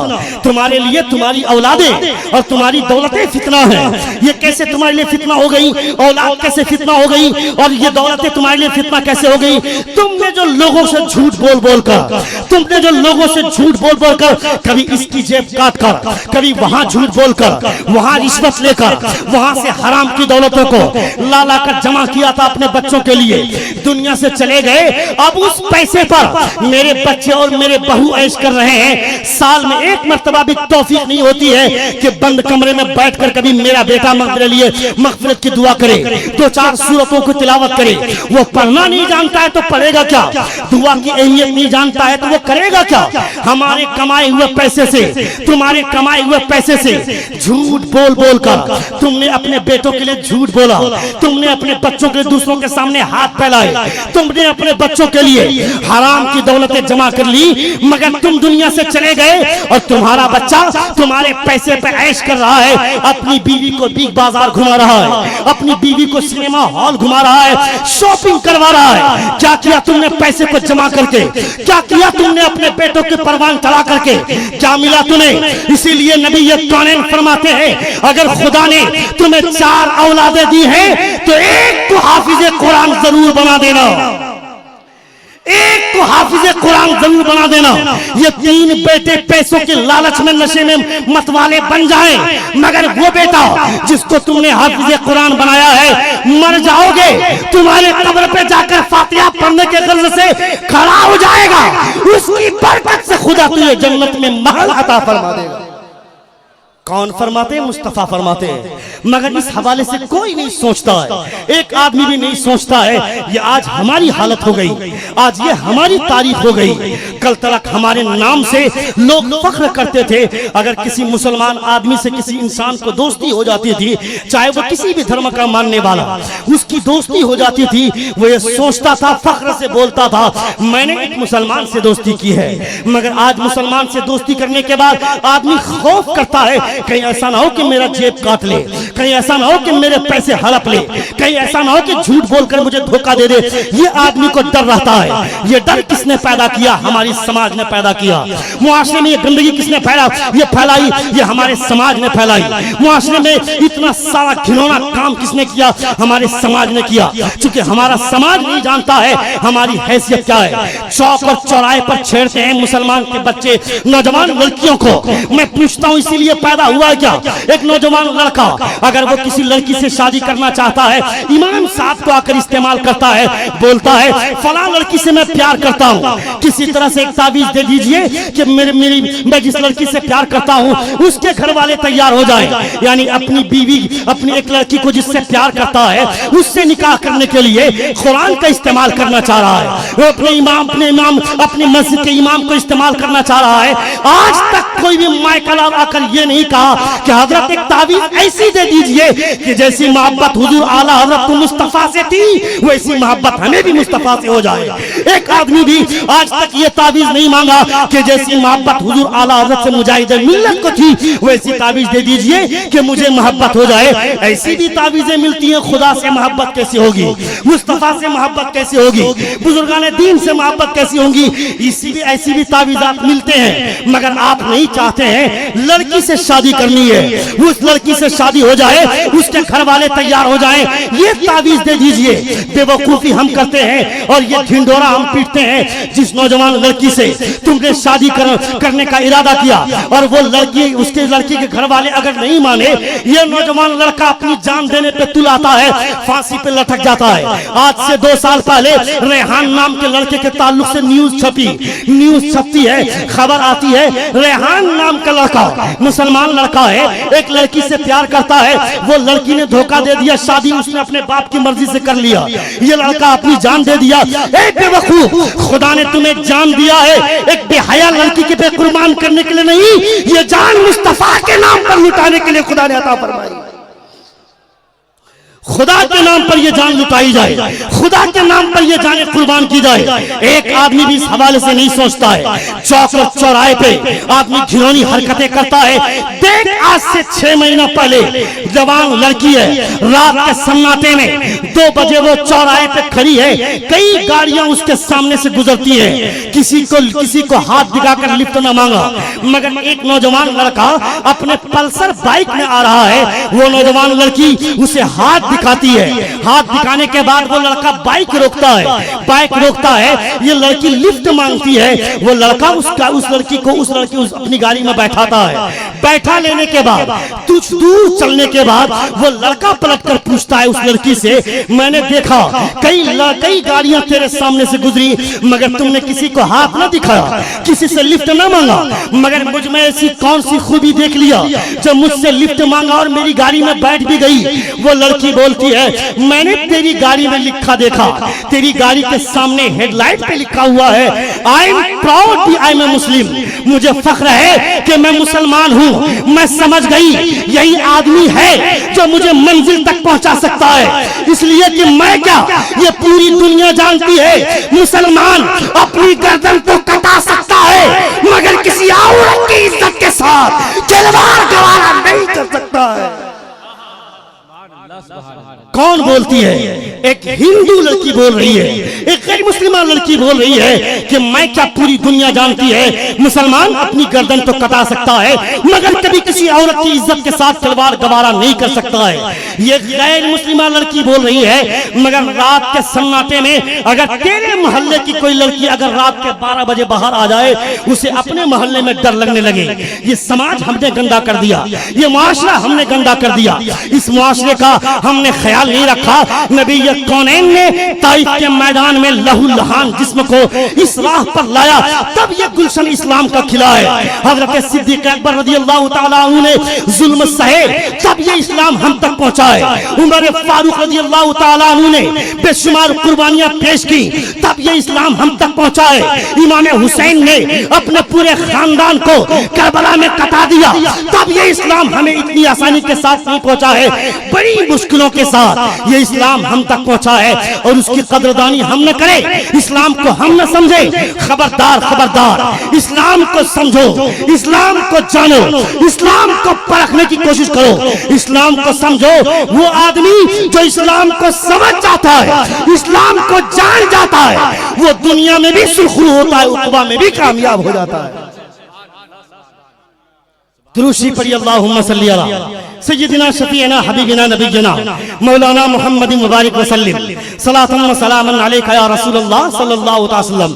तुम्हारे लिए तुम्हारी औलादें और तुम्हारी दौलतें फितना है। ये कैसे तुम्हारे लिए फितना हो गई? औलाद कैसे फितना हो गई? और ये दौलतें तुम्हारे लिए फितना कैसे हो गई? तुमने जो लोगों से झूठ बोल बोल कर, तुमने जो लोगों से झूठ बोल बोल कर, कभी इसकी जेब काट कर, कभी वहां झूठ बोलकर, वहां रिश्वत लेकर, वहां से हराम की दौलतों को ला ला कर जमा किया था अपने बच्चों के लिए, दुनिया से चले गए। अब उस पैसे पर मेरे बच्चे और मेरे बहू ऐश कर रहे हैं। साल में एक मर्तबा भी तौफीक नहीं होती है कि बंद कमरे में बैठकर कभी मेरा बेटा मेरे लिए मग़फ़िरत की दुआ करे, 2-4 सूरतों की तिलावत करे। वो पढ़ना नहीं जानता है तो पढ़ेगा क्या? दुआ की अहमियत नहीं जानता है तो वो करेगा क्या? हमारे कमाए हुए पैसे से, तुम्हारे कमाए हुए पैसे से झूठ बोल बोल कर तुमने अपने बेटों के लिए झूठ बोला, तुमने अपने बच्चों के दूसरों के सामने हाथ फैलाए, तुमने अपने बच्चों के लिए हराम की दौलतें जमा कर ली। मगर तुम दुनिया से चले गए और तुम्हारा बच्चा तुम्हारे पैसे पे ऐश कर रहा है, अपनी बीवी को बिग बाजार घुमा रहा है, अपनी बीवी को सिनेमा हॉल घुमा रहा है, शॉपिंग करवा रहा है। क्या किया तुमने पैसे को जमा करके? क्या किया तुमने अपने बेटों के परवान चढ़ा करके? क्या मिला तुम्हें? इसीलिए नबी ये कौनैन फरमाते हैं, अगर खुदा ने तुम्हें 4 औलादें दी हैं तो एक को हाफिज कुरान जरूर बना देना, एक को हाफिज कुरान जरूर बना देना। ये 3 बेटे पैसों के लालच में नशे में मतवाले बन जाएं, मगर वो बेटा जिसको तुमने हाफिज कुरान बनाया है, मर जाओगे तुम्हारे कब्र पे जाकर फातिहा पढ़ने के गर्ज से खड़ा हो जाएगा, उसकी बरकत से खुदा तुझे जन्नत में महल अता फरमा देगा। कौन फरमाते हैं? मुस्तफा फरमाते हैं। मगर इस हवाले से कोई नहीं सोचता है, एक आदमी भी नहीं सोचता है। ये आज हमारी हालत हो गई, आज ये हमारी तारीख हो गई। कल तक हमारे नाम से लोग फख्र करते थे। अगर किसी मुसलमान आदमी से किसी इंसान को दोस्ती हो जाती थी, चाहे वो किसी भी धर्म का मानने वाला, उसकी दोस्ती हो जाती थी, वो ये सोचता था, फख्र से बोलता था, मैंने एक मुसलमान से दोस्ती की है। मगर आज मुसलमान से दोस्ती करने के बाद आदमी खौफ करता है, कहीं ऐसा ना हो कि मेरा जेब काट ले, कहीं ऐसा ना हो कि मेरे पैसे हड़प ले, कहीं ऐसा ना हो कि झूठ बोलकर मुझे धोखा दे दे। ये आदमी को डर रहता है। ये डर किसने पैदा किया? हमारी समाज ने पैदा किया। मुआशरे में ये गंदगी किसने फैलाई? ये हमारे समाज ने फैलाई। मुआशरे में इतना सारा घिनौना काम किसने किया? हमारे समाज ने किया। चूंकि हमारा समाज नहीं जानता है हमारी हैसियत क्या है। चौक और चौराहे पर छेड़ते हैं मुसलमान के बच्चे नौजवान लड़कियों को। मैं पूछता हूँ इसीलिए पैदा हुआ है क्या? एक नौजवान लड़का अगर वो किसी लड़की से शादी करना चाहता है, इमाम साहब को आकर इस्तेमाल करता है, बोलता है फला लड़की से मैं प्यार करता हूँ, किसी तरह से एक ताबीज दे दीजिए कि मैं जिस लड़की से प्यार करता हूँ उसके घर वाले तैयार हो जाए। यानी अपनी बीवी, अपनी एक लड़की को जिससे प्यार करता है उससे निकाह करने के लिए कुरान का इस्तेमाल करना चाह रहा है। वो अपने मस्जिद के इमाम को इस्तेमाल करना चाह रहा है। आज तक कोई भी मायका आकर ये नहीं कहा कि हजरत एक ताबीज ऐसी दे दीजिए कि जैसी मोहब्बत हुजूर आला हजरत मुस्तफा से थी वैसी मोहब्बत हमें भी मुस्तफा से हो जाए। एक आदमी भी आज तक ये ताबीज नहीं मांगा कि जैसी मोहब्बत हुजूर आला हज़रत से मुजाहिद मिल्लत को थी वैसी ताबीज दे दीजिए कि मुझे मोहब्बत हो जाए। ऐसी भी ताबीजें मिलती हैं। खुदा से मोहब्बत कैसे होगी, मुस्तफा से मोहब्बत कैसे होगी, बुजुर्गान दीन से मोहब्बत कैसी होगी, ऐसी भी ताबीजात मिलते हैं। मगर आप नहीं चाहते हैं लड़की से शादी करनी है, उस लड़की से शादी हो जाए, उसके घर वाले तैयार हो जाए, ये ताबीज दे दीजिए। बेवकूफी हम करते हैं और ये ढिंडोरा हम पीटते हैं। जिस नौजवान लड़की से तुमने शादी करने का इरादा किया और वो लड़की, उसके लड़की के घर वाले अगर नहीं माने, ये नौजवान लड़का अपनी जान देने पे तुल आता है, फांसी पे लटक जाता है। आज से 2 साल पहले रेहान नाम के लड़के के ताल्लुक से न्यूज छपती है, खबर आती है। रेहान नाम का लड़का मुसलमान लड़का है, एक लड़की से प्यार करता है, वो लड़की ने धोखा दे दिया, शादी उसने अपने बाप की मर्जी से कर लिया, ये लड़का अपनी जान दे दिया। एक बेवकूफ, खुदा ने तुम्हें जान दिया है एक बेहया लड़की के पे कुर्बान करने के लिए नहीं, ये जान मुस्तफा के नाम पर लुटाने के लिए खुदा ने अता फरमाई। खुदा के नाम पर यह जान लुटाई जाए, खुदा के नाम पर यह जाने कुर्बान की जाए। एक आदमी भी इस हवाले से नहीं सोचता है। चौक और चौराहे पे आदमी घिनौनी हरकतें करता है। देख, आज से 6 महीना पहले जवान लड़की है, रात के सन्नाटे में 2 बजे वो चौराहे पे खड़ी है, कई गाड़ियां उसके सामने से गुजरती हैं, किसी को हाथ दिखाकर लिफ्ट न मांगा, मगर एक नौजवान लड़का अपने पल्सर बाइक में आ रहा है, वो नौजवान लड़की उसे हाथ दिखाती है। हाथ दिखाने के बाद वो लड़का बाइक रोकता है, ये लड़की लिफ्ट मांगती है, वो लड़का उस लड़की को अपनी गाड़ी में बैठाता है। बैठा लेने के बाद कुछ दूर चलने के बाद वो लड़का पलटकर पूछता है उस लड़की से, मैंने देखा कई गाड़ियां तेरे सामने से गुजरी, मगर तुमने किसी को हाथ ना दिखाया, किसी से लिफ्ट ना मांगा, मगर मुझ में ऐसी कौन सी खूबी देख लिया जब मुझसे लिफ्ट मांगा और मेरी गाड़ी में बैठ भी गई। वो लड़की बोलती है, मैंने तेरी गाड़ी में लिखा देखा, तेरी गाड़ी के सामने हेडलाइट पे लिखा हुआ है, आई एम प्राउड कि आई एम मुस्लिम, मुझे फख्र है कि मैं मुसलमान हूँ। मैं समझ गई यही आदमी है जो मुझे मंजिल तक पहुंचा सकता है, इसलिए कि मैं क्या, ये पूरी दुनिया जानती है मुसलमान अपनी गर्दन तो कटा सकता है मगर किसी औरत की इज्जत के साथ खिलवाड़ गवारा नहीं कर सकता है। कौन बोलती है? एक हिंदू लड़की बोल रही है, एक गैर मुसलमान लड़की बोल रही है कि मैं क्या, पूरी दुनिया जानती है मुसलमान अपनी गर्दन तो कटा सकता है मगर कभी किसी औरत की इज्जत के साथ खिलवाड़ गवारा नहीं कर सकता है। ये गैर मुसलमान लड़की बोल रही है, मगर रात के सन्नाटे में अगर तेरे मोहल्ले की कोई लड़की अगर रात के 12 बजे बाहर आ जाए, उसे अपने मोहल्ले में डर लगने लगे। ये समाज हमने गंदा कर दिया, ये मुआशरा हमने गंदा कर दिया, इस मुआशरे का हमने ख्याल नहीं रखा। नबी कौनैन ने ताइफ के मैदान में लहू लहान जिस्म को इस राह पर लाया, तब ये गुलशन इस्लाम का खिला है। हजरत सिद्दीक अकबर रज़ियल्लाहु ताला अन्हु ने जुल्म सहे, तब ये इस्लाम हम तक पहुंचा है। उमर फारूक रज़ियल्लाहु ताला अन्हु ने बेशुमार कुर्बानियां पेश की, तब ये इस्लाम हम तक पहुंचा है। इमाम हुसैन ने अपने पूरे खानदान को करबला में कटा दिया, तब ये इस्लाम हमें इतनी आसानी के साथ नहीं पहुंचा है, बड़ी मुश्किलों के साथ ये इस्लाम हम तक पहुंचा है। और उसकी कदरदानी हम न करें, इस्लाम को हम न समझे, खबरदार खबरदार, इस्लाम को समझो, इस्लाम को जानो, इस्लाम को परखने की कोशिश करो, इस्लाम को समझो। वो आदमी जो इस्लाम को समझ जाता है, इस्लाम को जान जाता है, वो दुनिया में भी सुरखरू होता है, उक़बा में भी कामयाब हो जाता है। दुरूशी पढ़ी, अल्लाहुम्मा सल्ली अला सय्यिदिना शफीना हबीबिना नबीना मौलाना मुहम्मद मुबारक वसल्लम सलातन व सलामन अलैका या रसूलल्लाह सल्लल्लाहु अलैहि वसल्लम।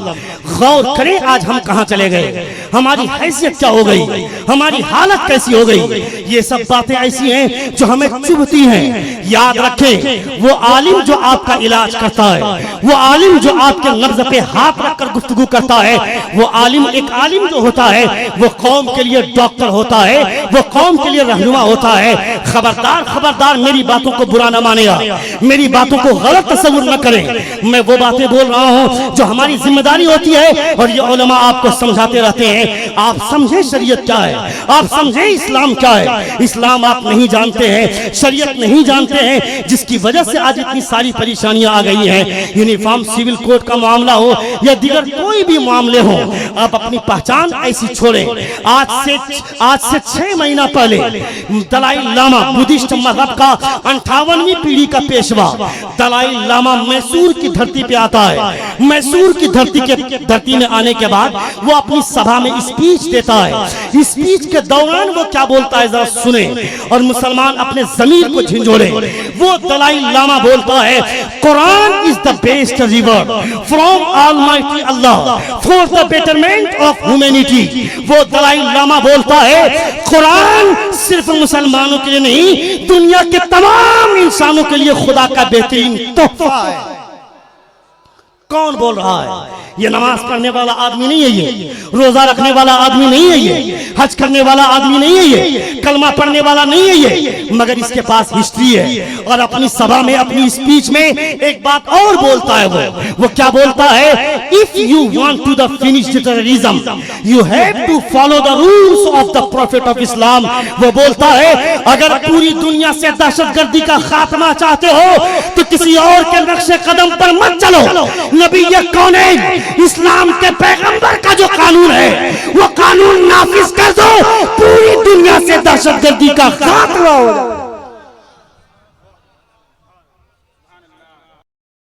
गौर करें आज हम कहां चले गए, हमारी हैसियत क्या हो गई, हमारी हालत कैसी हो गई। ये सब बातें ऐसी हैं जो हमें चुभती हैं। याद रखें, वो आलिम जो आपका इलाज करता है, वो आलिम जो आपके नब्ज पे हाथ रखकर गुफ्तगू करता है, वो आलिम, एक आलिम जो होता है वो कौम के लिए डॉक्टर होता है, वो कौम के लिए रहनुमा होता है। खबरदार खबरदार, मेरी बातों को बुरा न मानेगा, मेरी बातों को गलत तस्वुर न करें। मैं वो बातें बोल रहा हूँ जो हमारी जिम्मेदारी होती है, और ये उलमा आपको समझाते रहते हैं हैं आप समझे शरीयत क्या है, आप समझे इस्लाम क्या है। इस्लाम आप नहीं जानते हैं, शरीयत नहीं जानते हैं, जिसकी वजह से आज इतनी सारी परेशानियां आ गई हैं। यूनिफॉर्म सिविल कोड का मामला हो या दीगर कोई भी मामले हो, आप अपनी पहचान ऐसी छोड़ें। आज से 6 महीना पहले दलाई लामा बुद्धिस्ट मजहब का 58वीं पीढ़ी का पेशवा दलाई लामा मैसूर की धरती पे आता है। मैसूर की धरती में आने के बाद वो अपनी सभा में स्पीच देता है। स्पीच के दौरान वो क्या बोलता है जरा सुने और मुसलमान अपने जमीर को झंझोड़े। वो दलाई लामा बोलता है, Quran is the best river from almighty Allah for the betterment of humanity. वो दलाई लामा बोलता है, कुरान सिर्फ मुसलमानों के लिए नहीं, दुनिया के तमाम इंसानों के लिए खुदा का बेहतरीन तोहफा है। कौन बोल रहा है? ये नमाज पढ़ने वाला आदमी नहीं है, ये रोजा रखने वाला आदमी नहीं है, ये हज करने वाला आदमी नहीं है, ये कलमा पढ़ने वाला नहीं है, ये मगर इसके पास हिस्ट्री है। और अपनी सभा में अपनी स्पीच में एक बात और बोलता है। वो क्या बोलता है? If you want to the finish terrorism you have to follow the rules of the prophet of Islam. वो बोलता है, अगर पूरी दुनिया से दहशतगर्दी का खात्मा चाहते हो तो किसी और के नक्शे कदम पर मत चलो। नबी ये कौन है? इस्लाम के पैगंबर का जो कानून है वो कानून नाफिज कर दो, पूरी दुनिया से दहशतगर्दी का खात्मा हो जाए।